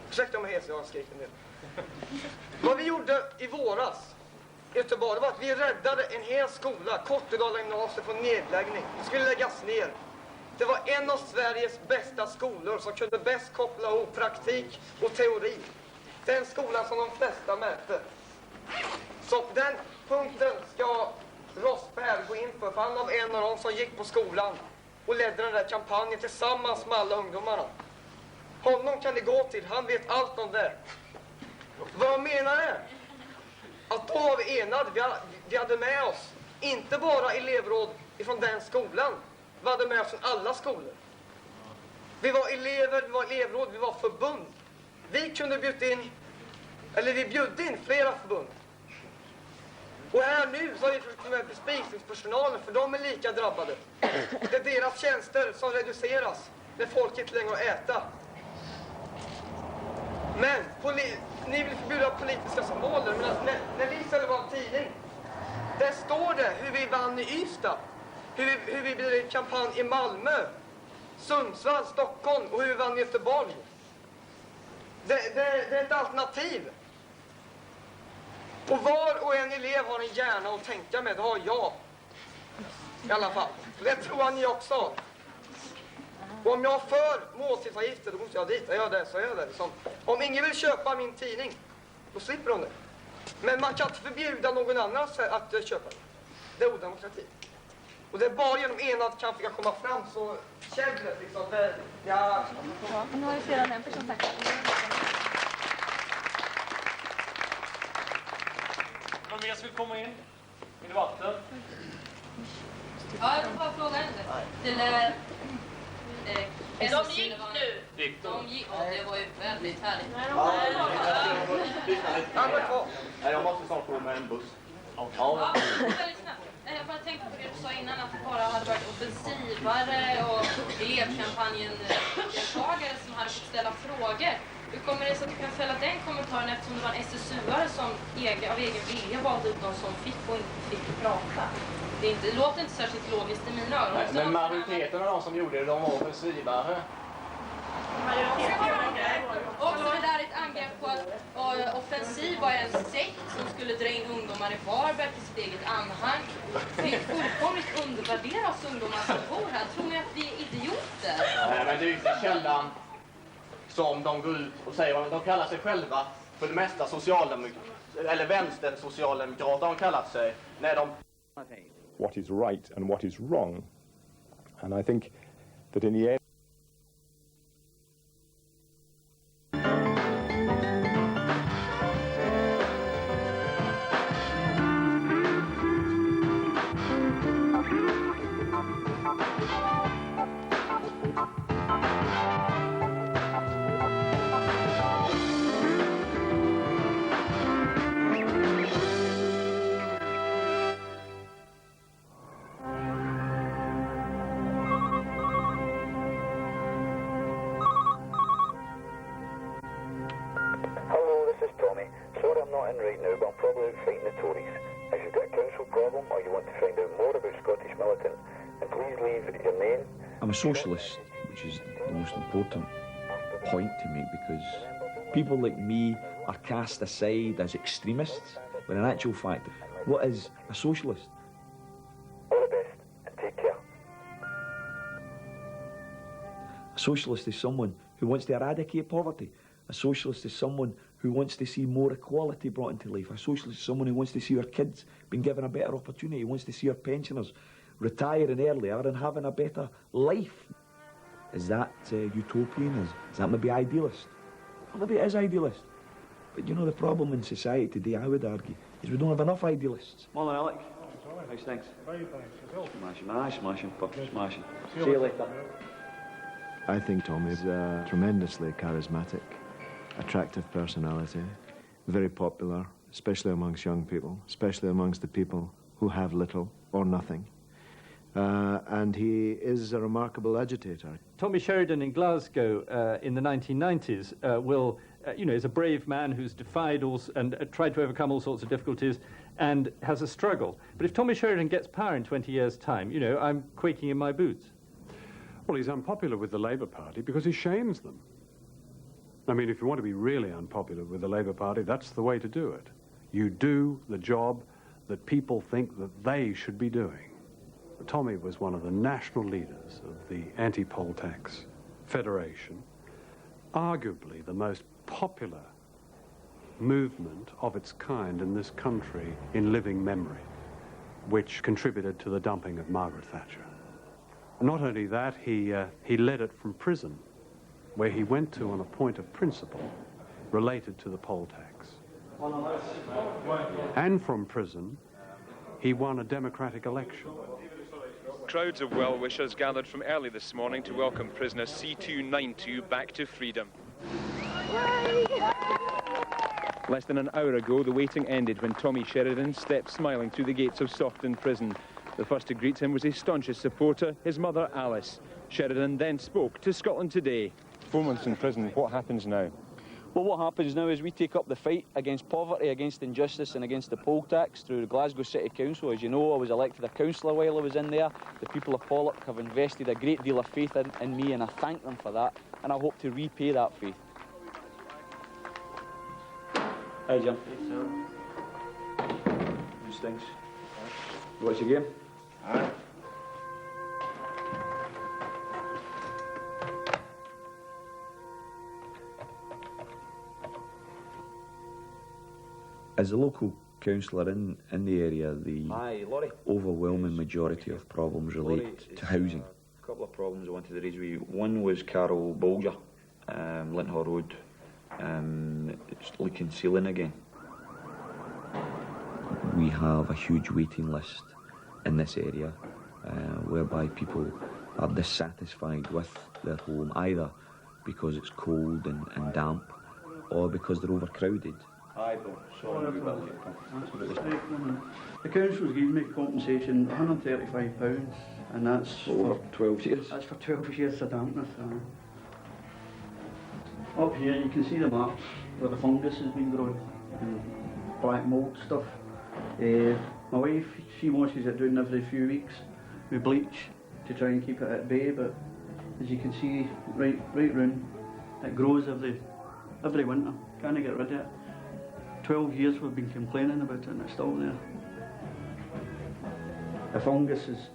Ursäkta mig hes, jag har skrikit en del. Vad vi gjorde i våras i Göteborg var att vi räddade en hel skola, Kortedala gymnasium, från nedläggning. Det skulle läggas ner. Det var en av Sveriges bästa skolor som kunde bäst koppla ihop praktik och teori. Den skolan som de flesta mäter. Så den punkten ska Rosberg gå in för han var en av dem som gick på skolan och ledde den där kampanjen tillsammans med alla ungdomarna. Honom kan ni gå till, han vet allt om det. Vad jag menar är att då var vi enade, vi hade med oss inte bara elevråd ifrån den skolan, vi hade med oss från alla skolor. Vi var elever, vi var elevråd, vi var förbund. Vi kunde bjöd in flera förbund. Och här nu så har vi försökt med bespisningspersonalen för de är lika drabbade. Det är deras tjänster som reduceras när folk inte längre har äta. Men ni vill förbjuda politiska symboler, men när vi säljer vår tidning, där står det hur vi vann i Ystad, hur vi bedrev kampanj i Malmö, Sundsvall, Stockholm och hur vi vann i Göteborg. Det är ett alternativ. Och var och en elev har en hjärna att tänka med, det har jag. I alla fall. Det tror jag ni också har. Och om jag för måltidsavgifter, då måste jag dit. Jag gör det, så gör jag det. Liksom. Om ingen vill köpa min tidning, då slipper de det. Men man kan inte förbjuda någon annan att köpa den. Det är odemokrati. Och det är bara genom enad kamp vi kan komma fram så käbblet liksom. Ja, nu har ju sedan en person sagt. Någon mer som vill komma in i debatten? Ja, jag vill bara fråga till De gick nu. De gick, ja, det var ju väldigt härligt. Jag måste snart gå med en buss. Ja, väldigt snabbt. Jag bara tänkte på det du sa innan att det bara hade varit offensivare och elevkampanjen-deltagare som hade fått ställa frågor. Hur kommer det sig att du kan fälla den kommentaren eftersom det var en SSU-are som av egen vilja valde ut de som fick och inte fick prata? Det låter inte särskilt logiskt i mina öron. Men majoriteten av de som gjorde det, de var offensivare. Också det där är ett angrepp på att Offensiv var en sekt som skulle dra in ungdomar i Varberg till sitt eget anhang. Det fullkomligt undervärderas ungdomar som bor här. Tror ni att vi är idioter? Nej, men det är ju inte källan som de går ut och säger. De kallar sig själva för det mesta eller vänstersocialdemokrater har de kallat sig. När de... What is right and what is wrong. And I think that in the end I'm a socialist, which is the most important point to make, because people like me are cast aside as extremists, when in actual fact, what is a socialist? All the best and take care. A socialist is someone who wants to eradicate poverty. A socialist is someone who wants to see more equality brought into life. A socialist is someone who wants to see our kids being given a better opportunity, who wants to see our pensioners retiring earlier and having a better life. Is that utopian? Is that maybe idealist? Well, maybe it is idealist. But you know, the problem in society today, I would argue, is we don't have enough idealists. Morning, Alec. How's things? Smashing, pup, smashing. See you later. I think Tom is tremendously charismatic, attractive personality, very popular, especially amongst young people, especially amongst the people who have little or nothing. And he is a remarkable agitator. Tommy Sheridan in Glasgow in the 1990s is a brave man who's defied and tried to overcome all sorts of difficulties and has a struggle. But if Tommy Sheridan gets power in 20 years' time, I'm quaking in my boots. Well, he's unpopular with the Labour Party because he shames them. I mean, if you want to be really unpopular with the Labour Party, that's the way to do it. You do the job that people think that they should be doing. Tommy was one of the national leaders of the anti-poll tax federation, arguably the most popular movement of its kind in this country in living memory, which contributed to the dumping of Margaret Thatcher. Not only that, he led it from prison, where he went to on a point of principle related to the poll tax. And from prison, he won a democratic election. Crowds of well-wishers gathered from early this morning to welcome prisoner C292 back to freedom. Less than an hour ago, the waiting ended when Tommy Sheridan stepped smiling through the gates of Saughton Prison. The first to greet him was his staunchest supporter, his mother Alice. Sheridan then spoke to Scotland Today. 4 months in prison, what happens now? Well, what happens now is we take up the fight against poverty, against injustice and against the poll tax through the Glasgow City Council. As you know, I was elected a councillor while I was in there. The people of Pollok have invested a great deal of faith in me, and I thank them for that, and I hope to repay that faith. Hi, Jim. How's things? What's your game? Aye. As a local councillor in the area, the overwhelming majority of problems relate to housing. A couple of problems I wanted to raise with you. One was Carol Bolger, Linton Hall Road. It's leaking ceiling again. We have a huge waiting list in this area, whereby people are dissatisfied with their home, either because it's cold and damp, or because they're overcrowded. The council's given me compensation £135, and that's for 12 years. That's for 12 years of dampness. Up here you can see the marks where the fungus has been growing and black mould stuff. My wife, she washes it down every few weeks with bleach to try and keep it at bay, but as you can see right round, it grows every winter. Can't get rid of it. 12 years we've been complaining about it and it's still there. The fungus is,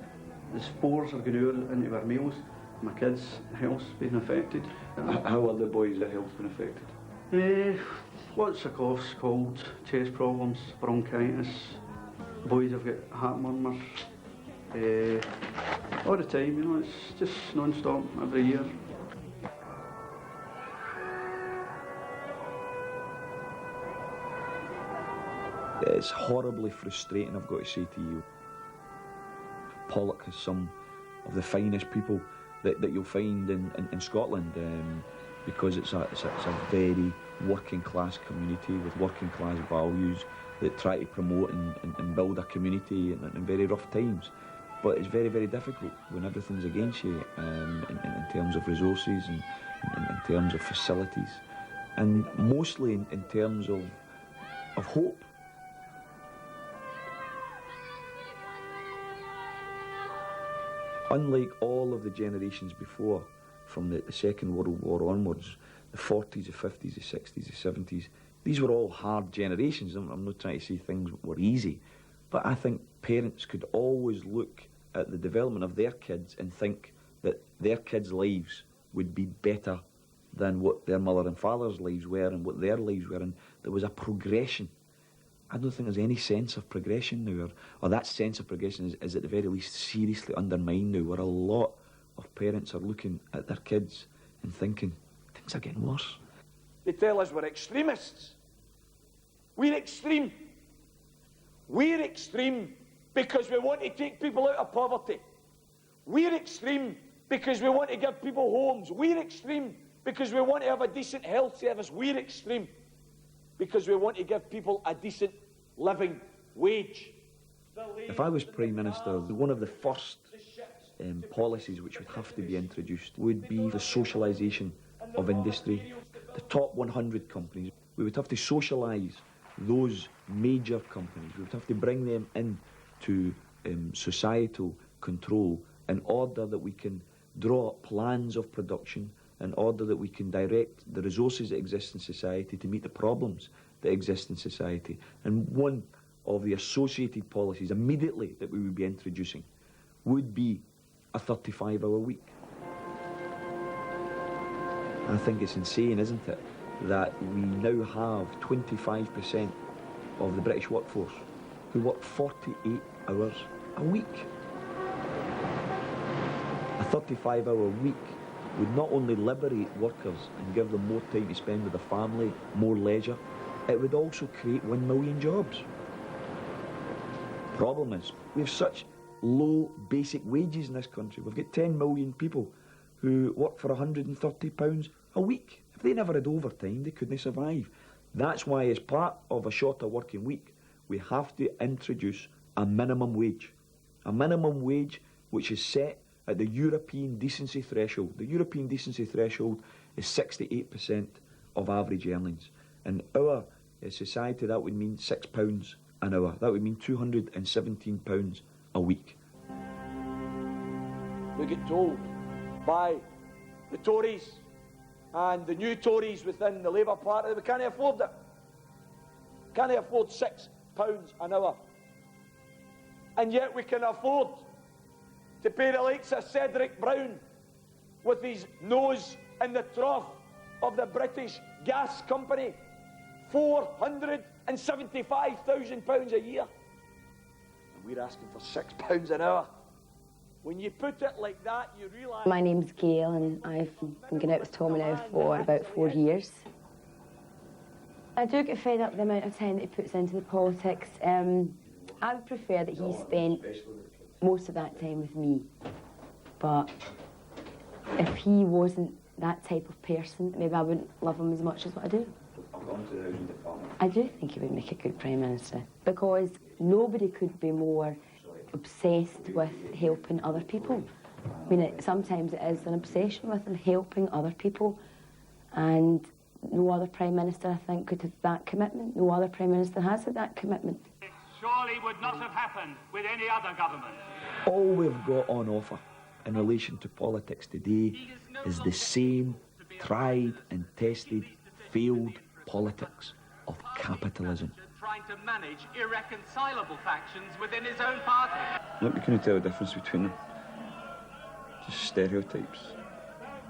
the spores are going out into our meals. My kids' health's been affected. How are the boys' health been affected? Lots of coughs, colds, chest problems, bronchitis. Boys have got heart murmurs. All the time, it's just non-stop every year. It's horribly frustrating, I've got to say to you. Pollok has some of the finest people that you'll find in Scotland, because it's a very working class community with working class values that try to promote and build a community in very rough times. But it's very, very difficult when everything's against you, in terms of resources and in terms of facilities, and mostly in terms of hope. Unlike all of the generations before, from the Second World War onwards, the 40s, the 50s, the 60s, the 70s, these were all hard generations. I'm not trying to say things were easy, but I think parents could always look at the development of their kids and think that their kids' lives would be better than what their mother and father's lives were and what their lives were, and there was a progression. I don't think there's any sense of progression now, or that sense of progression is at the very least seriously undermined now, where a lot of parents are looking at their kids and thinking, things are getting worse. They tell us we're extremists. We're extreme. We're extreme because we want to take people out of poverty. We're extreme because we want to give people homes. We're extreme because we want to have a decent health service. We're extreme because we want to give people a decent living wage. If I was Prime Minister, one of the first policies which would have to be introduced would be the socialisation of industry. The top 100 companies, we would have to socialise those major companies. We would have to bring them into societal control in order that we can draw up plans of production, in order that we can direct the resources that exist in society to meet the problems that exist in society. And one of the associated policies immediately that we would be introducing would be a 35-hour week. I think it's insane, isn't it, that we now have 25% of the British workforce who work 48 hours a week. A 35-hour week would not only liberate workers and give them more time to spend with their family, more leisure, it would also create 1 million jobs. Problem is, we have such low basic wages in this country. We've got 10 million people who work for £130 a week. If they never had overtime, they couldn't survive. That's why, as part of a shorter working week, we have to introduce a minimum wage. A minimum wage which is set at the European decency threshold. The European decency threshold is 68% of average earnings. In our society, that would mean £6 an hour. That would mean £217 a week. We get told by the Tories and the new Tories within the Labour Party that we can't afford it. Can't afford £6 an hour. And yet we can afford to pay the likes of Cedric Brown with his nose in the trough of the British Gas Company £475,000 a year. And we're asking for £6 an hour. When you put it like that, you realise... My name's Gail, and I've been going out with Tommy now for about 4 years. I do get fed up with the amount of time that he puts into the politics. I would prefer that he spent most of that time with me. But if he wasn't that type of person, maybe I wouldn't love him as much as what I do. I do think he would make a good Prime Minister, because nobody could be more obsessed with helping other people. I mean, sometimes it is an obsession with and helping other people, and no other Prime Minister, I think, could have that commitment. No other Prime Minister has had that commitment. It surely would not have happened with any other government. All we've got on offer in relation to politics today is the same tried and tested, failed politics of capitalism. Trying to manage irreconcilable factions within his own party. Look, you can't tell the difference between them. Just stereotypes.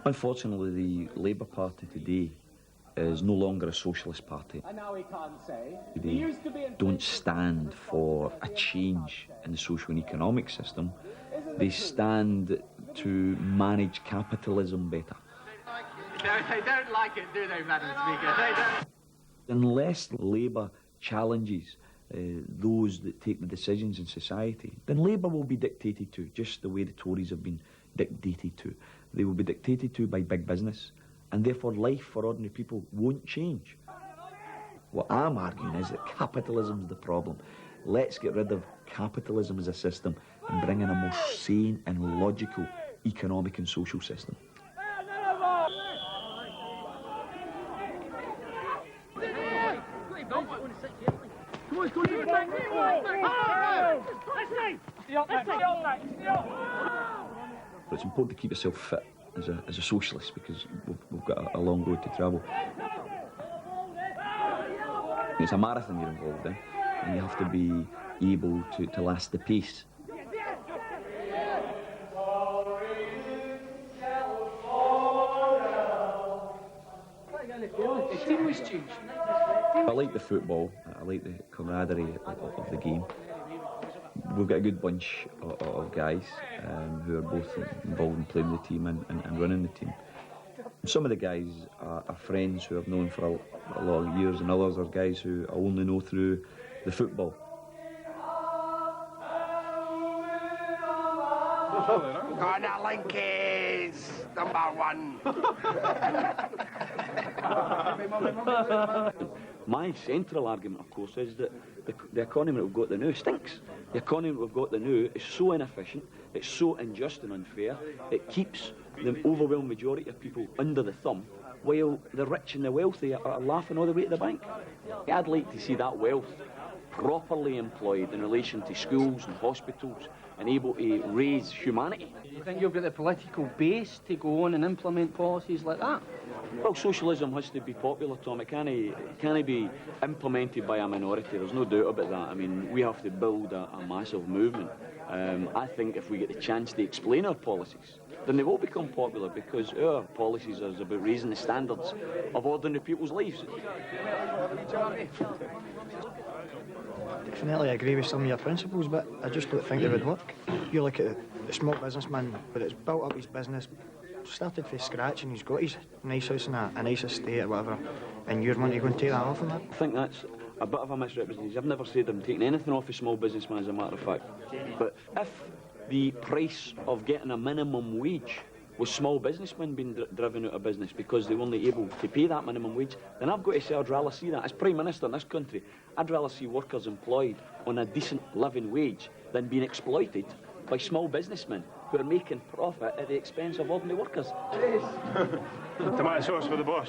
Unfortunately, the Labour Party today is no longer a socialist party. They don't stand for a change in the social and economic system. They stand to manage capitalism better. No, they don't like it, do they, Madam Speaker? They don't. Unless Labour challenges those that take the decisions in society, then Labour will be dictated to, just the way the Tories have been dictated to. They will be dictated to by big business, and therefore life for ordinary people won't change. What I'm arguing is that capitalism is the problem. Let's get rid of capitalism as a system and bring in a more sane and logical economic and social system. Stop, mate. Stop. But it's important to keep yourself fit as a socialist, because we've got a long road to travel. It's a marathon you're involved in, and you have to be able to last the pace. I like the football, I like the camaraderie of the game. We've got a good bunch of guys who are both involved in playing the team and running the team. Some of the guys are friends who I've known for a lot of years, and others are guys who I only know through the football. Corner Linkies, #1. My central argument, of course, is that the economy that we've got now stinks. The economy that we've got now is so inefficient, it's so unjust and unfair, it keeps the overwhelming majority of people under the thumb, while the rich and the wealthy are laughing all the way to the bank. I'd like to see that wealth properly employed in relation to schools and hospitals and able to raise humanity. Do you think you've got the political base to go on and implement policies like that? Well, socialism has to be popular, Tom. It can't be implemented by a minority. There's no doubt about that. I mean, we have to build a massive movement. I think if we get the chance to explain our policies, then they will become popular, because our policies are about raising the standards of ordinary people's lives. Definitely agree with some of your principles, but I just don't think they would work. You look at the small businessman, but it's built up his business, started from scratch, and he's got his nice house and a nice estate or whatever, and you're wanting to go and take that off him. I think that's a bit of a misrepresentation. I've never said I'm taking anything off a small businessman, as a matter of fact. But if the price of getting a minimum wage was small businessmen being driven out of business because they weren't able to pay that minimum wage, then I've got to say I'd rather see that. As Prime Minister in this country, I'd rather see workers employed on a decent living wage than being exploited by small businessmen who are making profit at the expense of ordinary workers. Tomato sauce for the boss.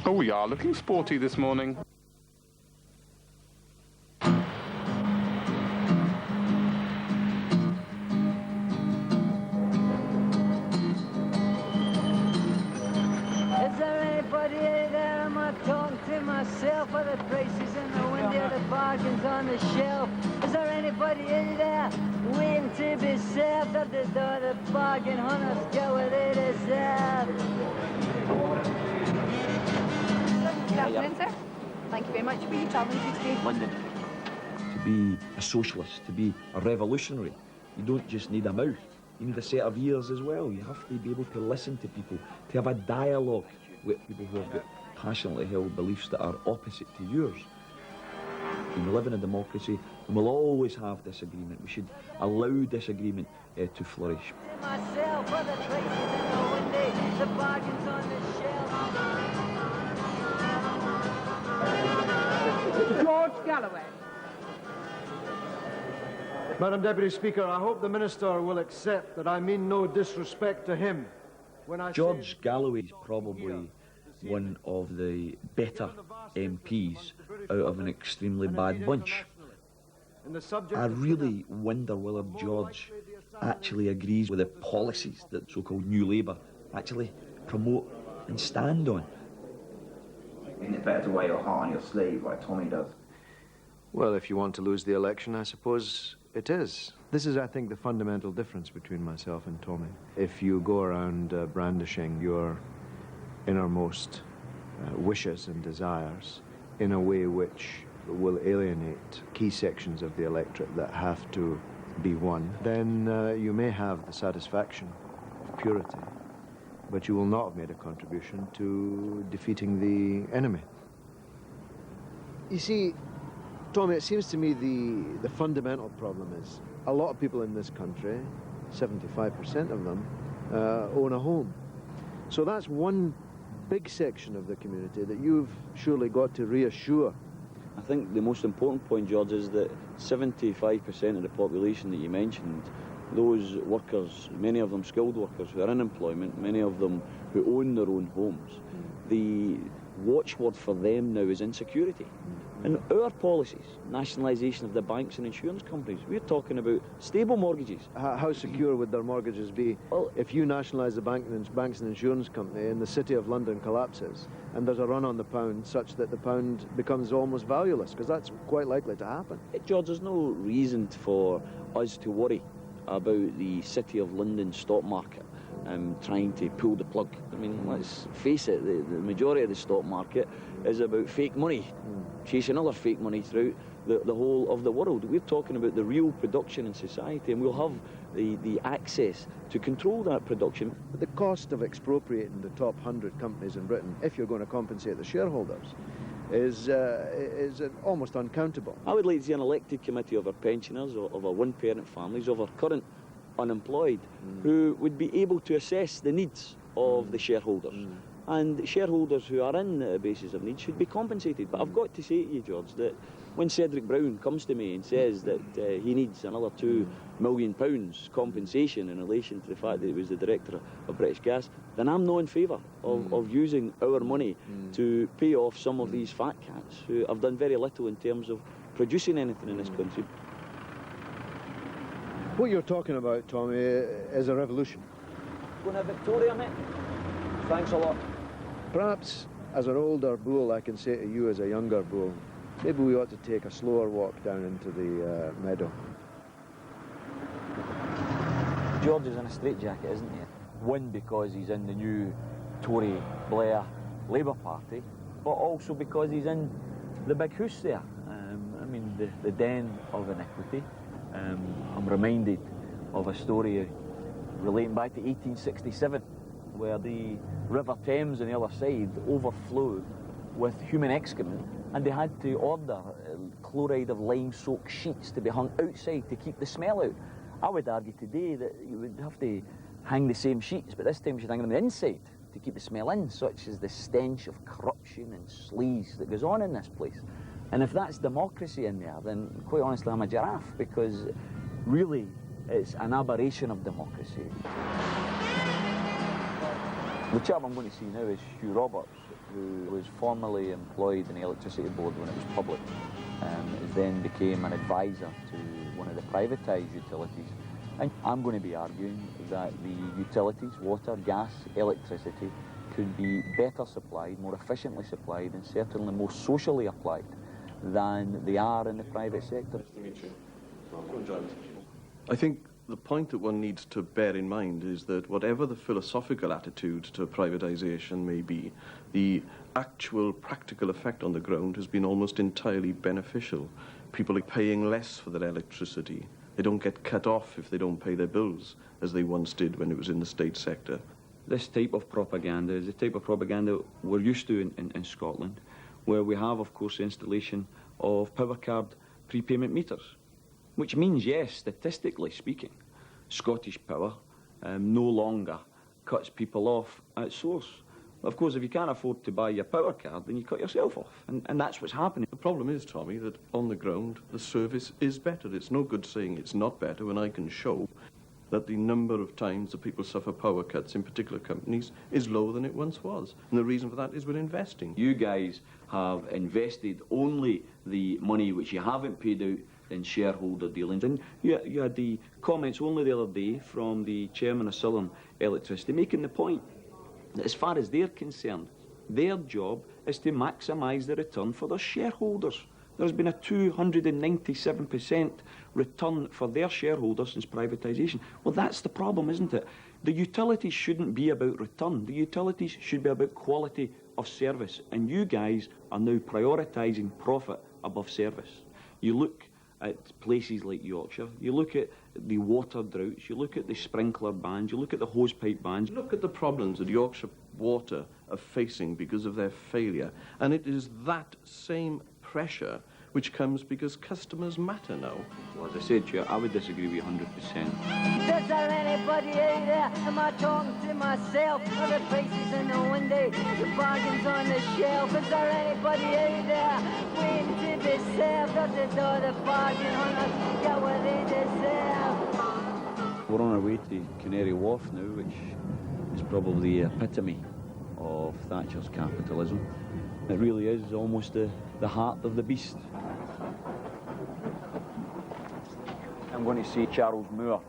Oh, we are looking sporty this morning. Is there anybody there? I'm not talking to myself, or the prices in the window, the bargains on the shelf. Is there anybody in there waiting to be served at the door? The bargain hunters get what they deserve. Good afternoon, sir. Thank you very much. Where are you travelling to today? London. To be a socialist, to be a revolutionary, you don't just need a mouth, you need a set of ears as well. You have to be able to listen to people, to have a dialogue with people who have got passionately held beliefs that are opposite to yours. We live in a democracy, and we'll always have disagreement. We should allow disagreement to flourish. Myself, or the prices in the window, the bargains on the shelf. George Galloway. Madam Deputy Speaker, I hope the Minister will accept that I mean no disrespect to him when I George Galloway is probably one of the better MPs out of an extremely bad bunch. I really wonder whether George actually agrees with the policies that so-called New Labour actually promote and stand on. Isn't it better to wear your heart on your sleeve like Tommy does? Well, if you want to lose the election, I suppose it is. This is, I think, the fundamental difference between myself and Tommy. If you go around brandishing your innermost wishes and desires in a way which will alienate key sections of the electorate that have to be won, then you may have the satisfaction of purity, but you will not have made a contribution to defeating the enemy. You see, Tommy, it seems to me the fundamental problem is a lot of people in this country, 75% of them, own a home. So that's one big section of the community that you've surely got to reassure. I think the most important point, George, is that 75% of the population that you mentioned those workers, many of them skilled workers who are in employment, many of them who own their own homes, the watchword for them now is insecurity. And our policies, nationalisation of the banks and insurance companies, we're talking about stable mortgages. How secure would their mortgages be if you nationalise the banks and insurance company and the City of London collapses and there's a run on the pound such that the pound becomes almost valueless? Because that's quite likely to happen. George, there's no reason for us to worry about the City of London stock market trying to pull the plug. I mean, let's face it, the majority of the stock market is about fake money, chasing other fake money throughout the whole of the world. We're talking about the real production in society, and we'll have the access to control that production. But the cost of expropriating the top 100 companies in Britain, if you're going to compensate the shareholders, is almost uncountable. I would like to see an elected committee of our pensioners, of our one-parent families, of our current unemployed, who would be able to assess the needs of the shareholders. And shareholders who are in the basis of need should be compensated. But I've got to say to you, George, that when Cedric Brown comes to me and says that he needs another £2 million compensation in relation to the fact that he was the director of British Gas, then I'm not in favour of using our money to pay off some of these fat cats who have done very little in terms of producing anything in this country. What you're talking about, Tommy, is a revolution. Going to Victoria, mate? Thanks a lot. Perhaps, as an older bull, I can say to you as a younger bull, maybe we ought to take a slower walk down into the meadow. George is in a straitjacket, isn't he? One, because he's in the new Tory Blair Labour Party, but also because he's in the big house there. I mean, the den of iniquity. I'm reminded of a story relating back to 1867, where the River Thames on the other side overflowed with human excrement, and they had to order chloride of lime-soaked sheets to be hung outside to keep the smell out. I would argue today that you would have to hang the same sheets, but this time you should hang them inside to keep the smell in, such as the stench of corruption and sleaze that goes on in this place. And if that's democracy in there, then quite honestly I'm a giraffe, because really it's an aberration of democracy. The chap I'm going to see now is Hugh Roberts, who was formerly employed in the Electricity Board when it was public, then became an advisor to one of the privatised utilities. And I'm going to be arguing that the utilities, water, gas, electricity, could be better supplied, more efficiently supplied, and certainly more socially applied than they are in the private sector. Nice to meet you. I think the point that one needs to bear in mind is that whatever the philosophical attitude to privatisation may be, the actual practical effect on the ground has been almost entirely beneficial. People are paying less for their electricity. They don't get cut off if they don't pay their bills, as they once did when it was in the state sector. This type of propaganda is the type of propaganda we're used to in Scotland, where we have, of course, the installation of power card prepayment meters, which means, yes, statistically speaking, Scottish Power no longer cuts people off at source. Of course, if you can't afford to buy your power card, then you cut yourself off, and that's what's happening. The problem is, Tommy, that on the ground, the service is better. It's no good saying it's not better when I can show that the number of times that people suffer power cuts in particular companies is lower than it once was. And the reason for that is we're investing. You guys have invested only the money which you haven't paid out in shareholder dealings. And you had the comments only the other day from the chairman of Southern Electricity making the point that as far as they're concerned, their job is to maximise the return for their shareholders. There's been a 297% return for their shareholders since privatisation. Well, that's the problem, isn't it? The utilities shouldn't be about return. The utilities should be about quality of service. And you guys are now prioritising profit above service. You look at places like Yorkshire, you look at the water droughts, you look at the sprinkler bans, you look at the hosepipe bans. Look at the problems that Yorkshire Water are facing because of their failure. And it is that same pressure which comes because customers matter now. Well, as I said to you, I would disagree with you 100%. Is there anybody out there? Am I talking to myself? Are the prices in the window? The bargains on the shelf? Is there anybody out there waiting to be served? Or the door the bargain hunters get what they deserve? We're on our way to Canary Wharf now, which is probably the epitome of Thatcher's capitalism. It really is almost the heart of the beast. I'm going to see Charles Moore.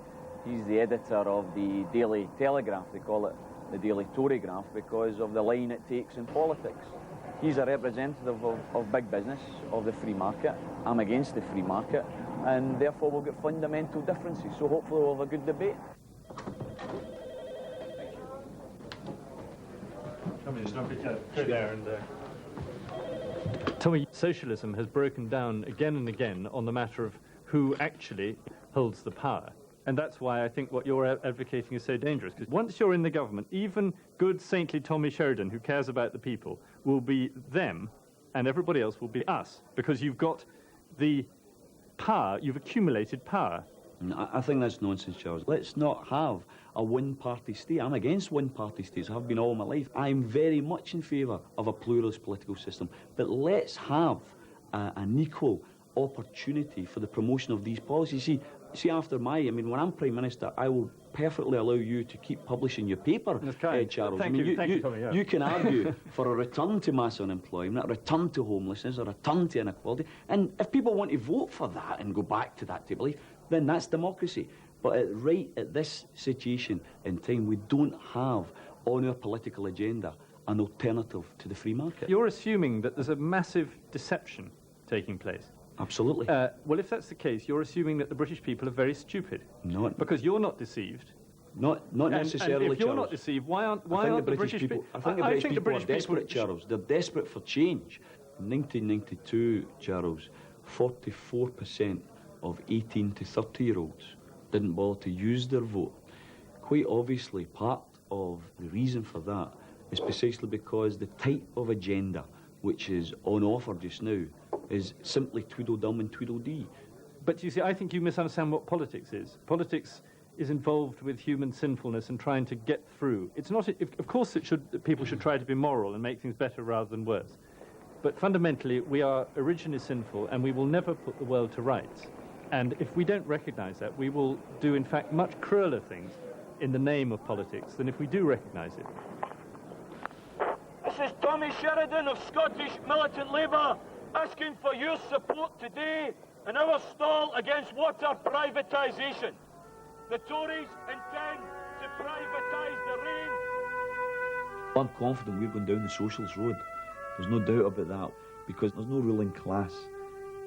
He's the editor of the Daily Telegraph. They call it the Daily Torygraph because of the line it takes in politics. He's a representative of big business, of the free market. I'm against the free market, and therefore we'll get fundamental differences. So hopefully we'll have a good debate. Tommy, socialism has broken down again and again on the matter of who actually holds the power. And that's why I think what you're advocating is so dangerous. Because once you're in the government, even good, saintly Tommy Sheridan, who cares about the people, will be them, and everybody else will be us. Because you've got the power, you've accumulated power. I think that's nonsense, Charles. Let's not have a one-party state. I'm against one-party states. I have been all my life. I'm very much in favour of a pluralist political system. But let's have an equal opportunity for the promotion of these policies. See, after when I'm Prime Minister, I will perfectly allow you to keep publishing your paper, Charles. Thank you, Tommy, yeah. You can argue for a return to mass unemployment, a return to homelessness, a return to inequality. And if people want to vote for that and go back to that type of life, then that's democracy. But right at this situation in time, we don't have on our political agenda an alternative to the free market. You're assuming that there's a massive deception taking place. Absolutely. Well, if that's the case, you're assuming that the British people are very stupid. Not because you're not deceived. Not necessarily, and if you're Charles. not deceived, why aren't the British people? I think the British people are desperate, Charles. They're desperate for change. In 1992, Charles, 44% of 18 to 30-year-olds didn't bother to use their vote. Quite obviously, part of the reason for that is precisely because the type of agenda which is on offer just now is simply Tweedledum and Tweedledee. But you see, I think you misunderstand what politics is. Politics is involved with human sinfulness and trying to get through. It's not. Of course, people should try to be moral and make things better rather than worse. But fundamentally, we are originally sinful, and we will never put the world to rights. And if we don't recognise that, we will do, in fact, much crueler things in the name of politics than if we do recognise it. This is Tommy Sheridan of Scottish Militant Labour asking for your support today in our stall against water privatisation. The Tories intend to privatise the rain. I'm confident we're going down the socialist road. There's no doubt about that, because there's no ruling class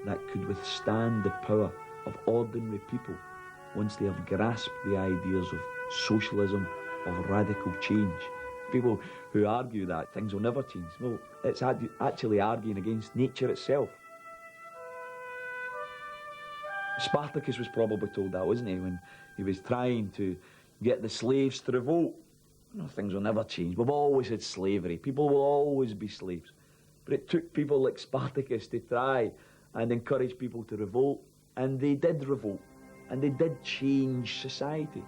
that could withstand the power of ordinary people once they have grasped the ideas of socialism, of radical change. People who argue that things will never change, well, it's actually arguing against nature itself. Spartacus was probably told that, wasn't he, when he was trying to get the slaves to revolt. No, things will never change. We've always had slavery. People will always be slaves. But it took people like Spartacus to try and encourage people to revolt, and they did revolt, and they did change society.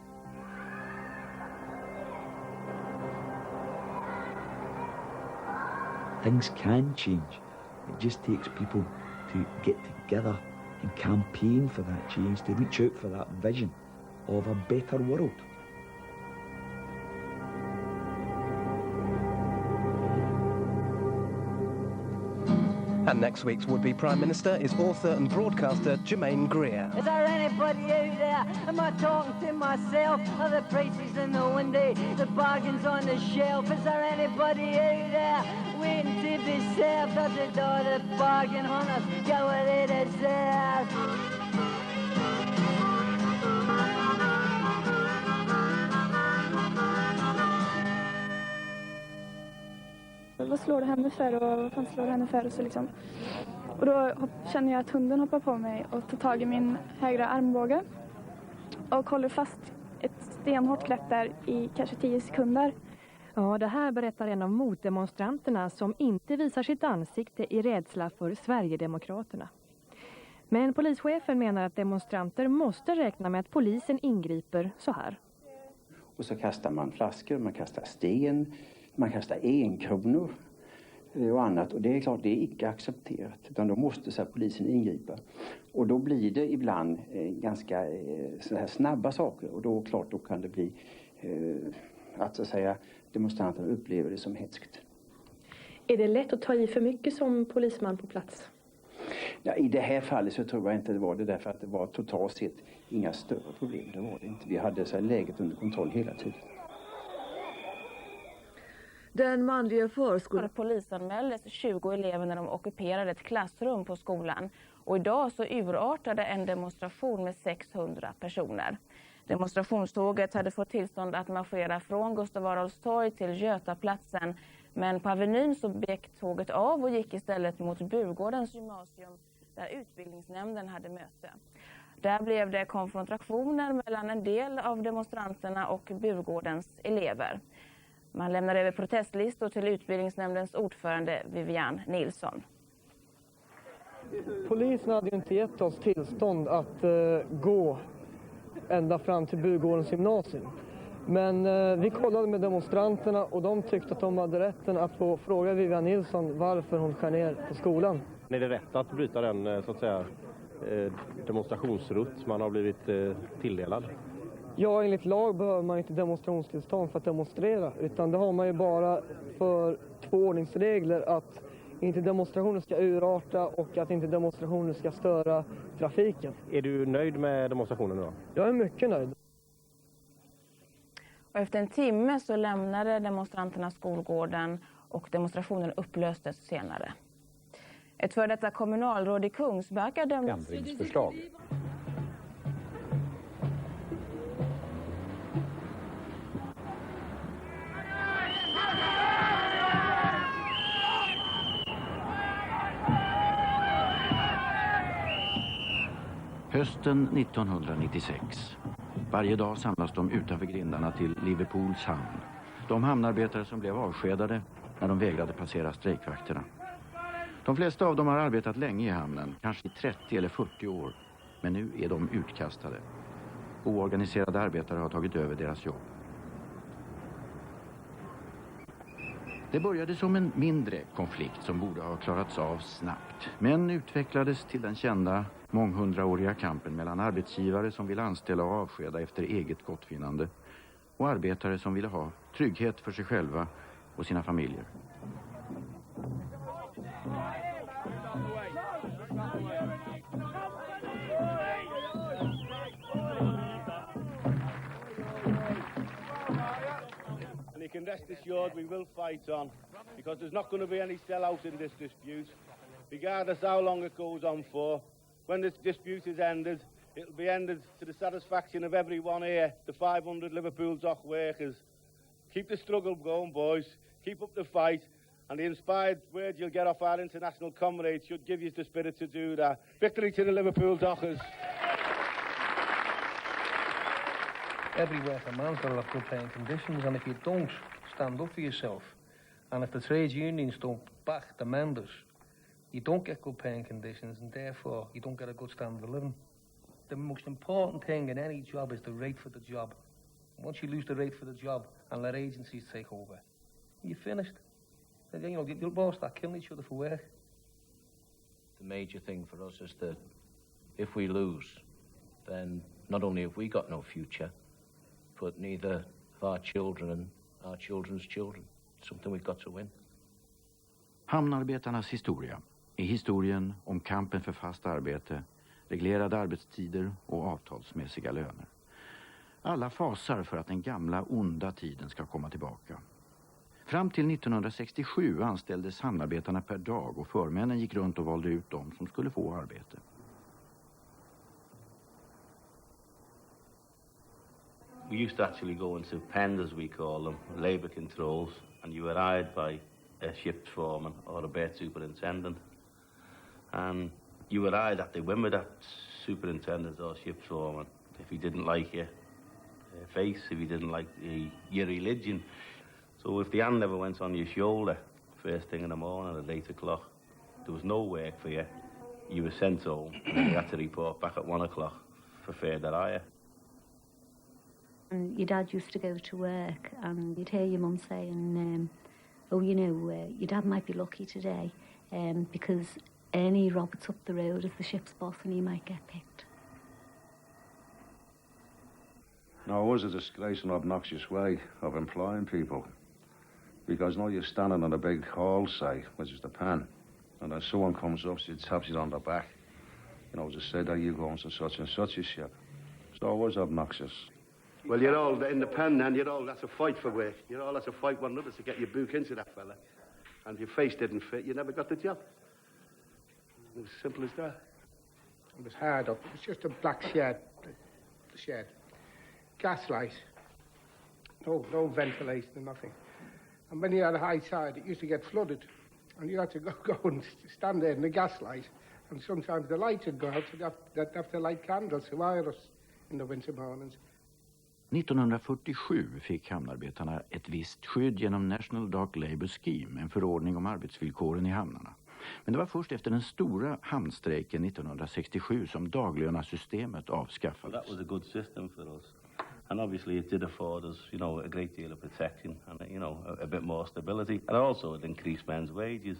Things can change. It just takes people to get together and campaign for that change, to reach out for that vision of a better world. And next week's would-be Prime Minister is author and broadcaster Germaine Greer. Is there anybody out there? Am I talking to myself? Are the prices in the window? The bargains on the shelf? Is there anybody out there waiting to be served at the door? The bargain hunters get what they deserve. Vad slår du henne för och vad fan slår du henne för? Och, så liksom. Och då känner jag att hunden hoppar på mig och tar tag i min högra armbåge och håller fast ett stenhårt grepp där i kanske 10 sekunder. Ja, det här berättar en av motdemonstranterna som inte visar sitt ansikte i rädsla för Sverigedemokraterna. Men polischefen menar att demonstranter måste räkna med att polisen ingriper så här. Och så kastar man flaskor, man kastar sten, man kastar 1 kronor. och annat. Och det är klart, det är icke accepterat. Utan då måste så här, polisen ingripa. Och då blir det ibland ganska så här snabba saker. Och då klart, då kan det bli att så att säga demonstranterna upplever det som hetskt. Är det lätt att ta i för mycket som polisman på plats? Ja, i det här fallet så tror jag inte det var det, därför att det var totalt sett inga större problem. Det var det inte. Vi hade så här läget under kontroll hela tiden. Den manliga förskolan polisanmäldes 20 elever när de ockuperade ett klassrum på skolan. Och idag så urartade en demonstration med 600 personer. Demonstrationståget hade fått tillstånd att marschera från Gustav Adolfs torg till Götaplatsen. Men på Avenyn så vek tåget av och gick istället mot Burgårdens gymnasium där utbildningsnämnden hade möte. Där blev det konfrontationer mellan en del av demonstranterna och Burgårdens elever. Man lämnar över protestlistor till utbildningsnämndens ordförande Vivian Nilsson. Polisen hade ju inte gett oss tillstånd att gå ända fram till Burgårdens gymnasium. Men vi kollade med demonstranterna och de tyckte att de hade rätten att få fråga Vivian Nilsson varför hon skär ner på skolan. Är det rätt att bryta den så att säga, demonstrationsrutt man har blivit tilldelad? Ja, enligt lag behöver man inte demonstrationstillstånd för att demonstrera. Utan det har man ju bara för 2 ordningsregler, att inte demonstrationer ska urarta och att inte demonstrationer ska störa trafiken. Är du nöjd med demonstrationen då? Jag är mycket nöjd. Och efter en timme så lämnade demonstranterna skolgården och demonstrationen upplöstes senare. Ett för detta kommunalråd i Kungsbacka dömdes... Ändringsförslag. Hösten 1996. Varje dag samlas de utanför grindarna till Liverpools hamn. De hamnarbetare som blev avskedade när de vägrade passera strejkvakterna. De flesta av dem har arbetat länge i hamnen, kanske i 30 eller 40 år. Men nu är de utkastade. Oorganiserade arbetare har tagit över deras jobb. Det började som en mindre konflikt som borde ha klarats av snabbt. Men utvecklades till den kända månghundraåriga kampen mellan arbetsgivare som ville anställa och avskeda efter eget gottfinnande och arbetare som ville ha trygghet för sig själva och sina familjer. And you can rest assured we will fight on, because there's not going to be any sellout in this dispute, regardless how long it goes on for. When this dispute is ended, it'll be ended to the satisfaction of everyone here, the 500 Liverpool dock workers. Keep the struggle going, boys. Keep up the fight. And the inspired words you'll get off our international comrades should give you the spirit to do that. Victory to the Liverpool Dockers. Every worker man's got to have good paying conditions, and if you don't stand up for yourself, and if the trade unions don't back the members, you don't get good paying conditions, and therefore you don't get a good standard of living. The most important thing in any job is the rate for the job. Once you lose the rate for the job and let agencies take over, you're finished. You know, you'll both start killing each other for work. The major thing for us is that if we lose, then not only have we got no future, but neither have our children and our children's children. It's something we've got to win. Hamnarbetarnas historia är historien om kampen för fast arbete, reglerade arbetstider och avtalsmässiga löner. Alla fasar för att den gamla onda tiden ska komma tillbaka. Fram till 1967 anställdes hamnarbetarna per dag och förmännen gick runt och valde ut dem som skulle få arbete. We used to actually go into pens, as we call them, labour controls, and you were hired by a ship's foreman or a berth superintendent. And you were hired at the whim of that superintendent or ship's foreman. If he didn't like your face, if he didn't like your religion. So if the hand never went on your shoulder first thing in the morning at 8 o'clock, there was no work for you. You were sent home and you had to report back at 1 o'clock for further hire. And your dad used to go to work and you'd hear your mum saying, oh, you know, your dad might be lucky today because Ernie Roberts up the road is the ship's boss and he might get picked. No, it was a disgrace and obnoxious way of employing people. Because now you're standing on a big hall, say, which is the pan, and then someone comes up, she taps you on the back. You know, just say that you're going to such and such a ship. So it was obnoxious. Well, you're all in the pen then, you're all, that's a fight for work. You're all, that's a fight one another to get your book into that fella. And your face didn't fit, you never got the job. It was simple as that. It was hard up. It was just a black shed, the shed. Gaslight. No ventilation, nothing. And when you had a high tide, it used to get flooded. And you had to go and stand there in the gaslight. And sometimes the light would go out, so they'd have to light candles to wire us in the winter mornings. 1947 fick hamnarbetarna ett visst skydd genom National Dock Labour Scheme, en förordning om arbetsvillkoren i hamnarna. Men det var först efter den stora hamnstrejken 1967 som daglönasystemet avskaffades. That was a good system for us. And obviously it did afford us, you know, a great deal of protection and, you know, a bit more stability. And also it increased men's wages.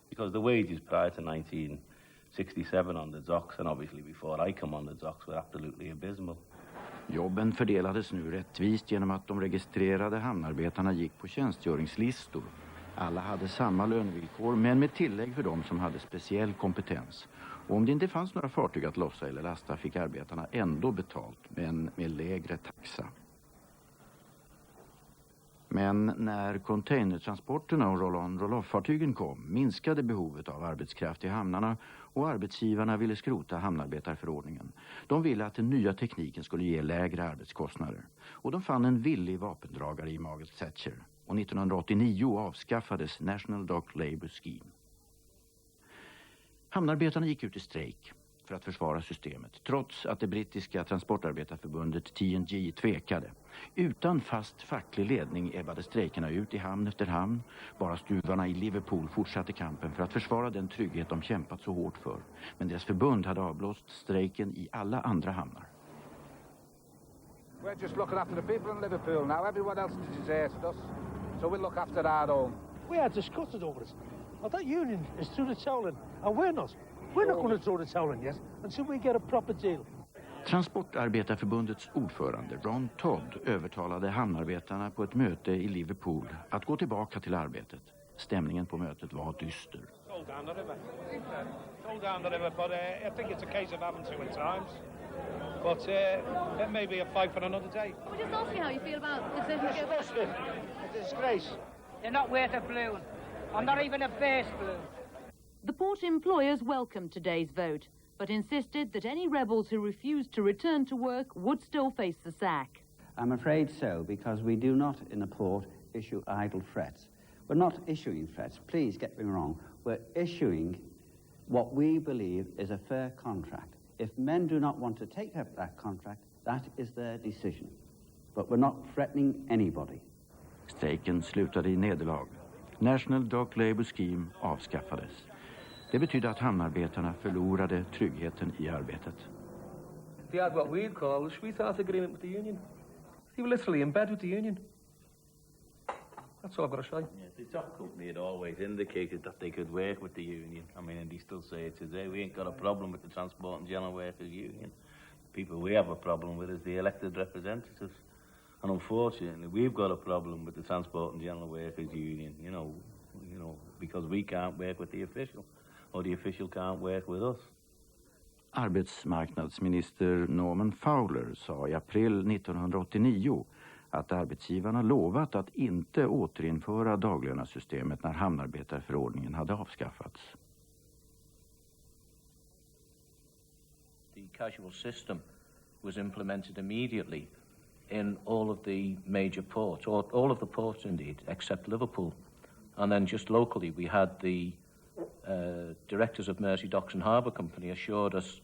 Because the wages prior to 1967 on the docks, and obviously before I come on the docks, were absolutely abysmal. Jobben fördelades nu rättvist genom att de registrerade hamnarbetarna gick på tjänstgöringslistor. Alla hade samma lönevillkor, men med tillägg för de som hade speciell kompetens. Och om det inte fanns några fartyg att lossa eller lasta fick arbetarna ändå betalt, men med lägre taxa. Men när containertransporterna och roll-on-roll-off-fartygen kom minskade behovet av arbetskraft i hamnarna och arbetsgivarna ville skrota hamnarbetarförordningen. De ville att den nya tekniken skulle ge lägre arbetskostnader. Och de fann en villig vapendragare i Margaret Thatcher. Och 1989 avskaffades National Dock Labour Scheme. Hamnarbetarna gick ut i strejk för att försvara systemet, trots att det brittiska transportarbetarförbundet TNG tvekade. Utan fast facklig ledning ebbade strejkerna ut i hamn efter hamn. Bara stuvarna i Liverpool fortsatte kampen för att försvara den trygghet de kämpat så hårt för. Men deras förbund hade avblåst strejken i alla andra hamnar. We're just looking after the people in Liverpool now. Everyone else has deserted us, so we'll look after our own. We had discussed over this. Well, that union is through the towing, and we're not. We're not going to throw the towing yet until we get a proper deal. Transportarbetarförbundets ordförande Ron Todd övertalade hamnarbetarna på ett möte i Liverpool att gå tillbaka till arbetet. Stämningen på mötet var dyster. It's all down the river, but I think it's a case of having to at times. But it may be a fight for another day. We're just asking how you feel about the decision. It's a disgrace. They're not worth a balloon. I'm not even a base balloon. The port employers welcomed today's vote, but insisted that any rebels who refused to return to work would still face the sack. I'm afraid so, because we do not in the port issue idle threats. We're not issuing threats, please get me wrong. We're issuing what we believe is a fair contract. If men do not want to take up that contract, that is their decision. But we're not threatening anybody. Strejken slutade i nederlag. National Dock Labour Scheme avskaffades. Det betydde att hamnarbetarna förlorade tryggheten i arbetet. They had what we'd call a sweetheart agreement with the union. They were literally in bed with the union. That's all I've got to say. Yeah, the dock company had always indicated that they could work with the union. I mean, and they still say it today. We ain't got a problem with the Transport and General Workers Union. The people we have a problem with is the elected representatives. And unfortunately, we've got a problem with the Transport and General Workers Union, you know, because we can't work with the official, or the official can't work with us. Arbetsmarknadsminister Norman Fowler sa i april 1989 att arbetsgivarna lovat att inte återinföra daglönasystemet när hamnarbetarförordningen hade avskaffats. The casual system was implemented immediately in all of the major ports, or all of the ports indeed, except Liverpool. And then just locally we had the directors of Mersey Docks and Harbour Company assured us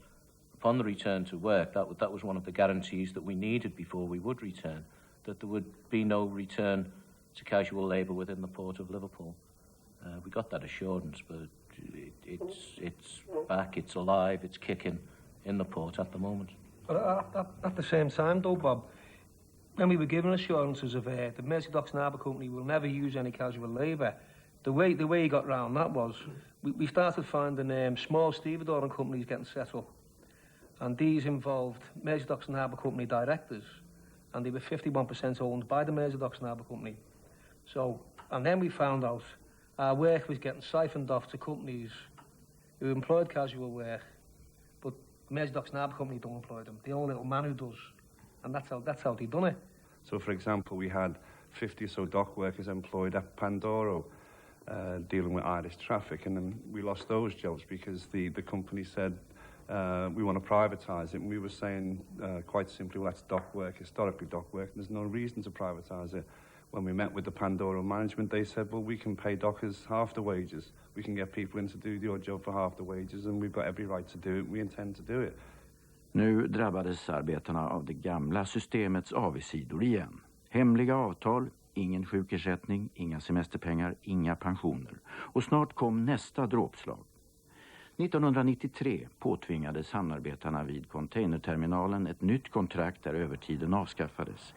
upon the return to work, that was one of the guarantees that we needed before we would return, that there would be no return to casual labour within the port of Liverpool. We got that assurance, but it's back, it's alive, it's kicking in the port at the moment. But at the same time though, Bob, And we were given assurances of the Mersey Docks and Harbour Company will never use any casual labour. The way he got round that was, we started finding small stevedoring companies getting set up. And these involved Mersey Docks and Harbour Company directors, and they were 51% owned by the Mersey Docks and Harbour Company. So, and then we found out our work was getting siphoned off to companies who employed casual work, but the Mersey Docks and Harbour Company don't employ them. The only little man who does, and that's how they done it. So, for example, we had 50 or so dock workers employed at Pandoro, dealing with Irish traffic, and then we lost those jobs because the company said, we want to privatise it, and we were saying quite simply, well, that's dock work, historically dock work, and there's no reason to privatise it. When we met with the Pandoro management, they said, well, we can pay dockers half the wages. We can get people in to do your job for half the wages, and we've got every right to do it. We intend to do it. Nu drabbades arbetarna av det gamla systemets avigsidor igen. Hemliga avtal, ingen sjukersättning, inga semesterpengar, inga pensioner. Och snart kom nästa dråpslag. 1993 påtvingades hamnarbetarna vid containerterminalen ett nytt kontrakt där övertiden avskaffades.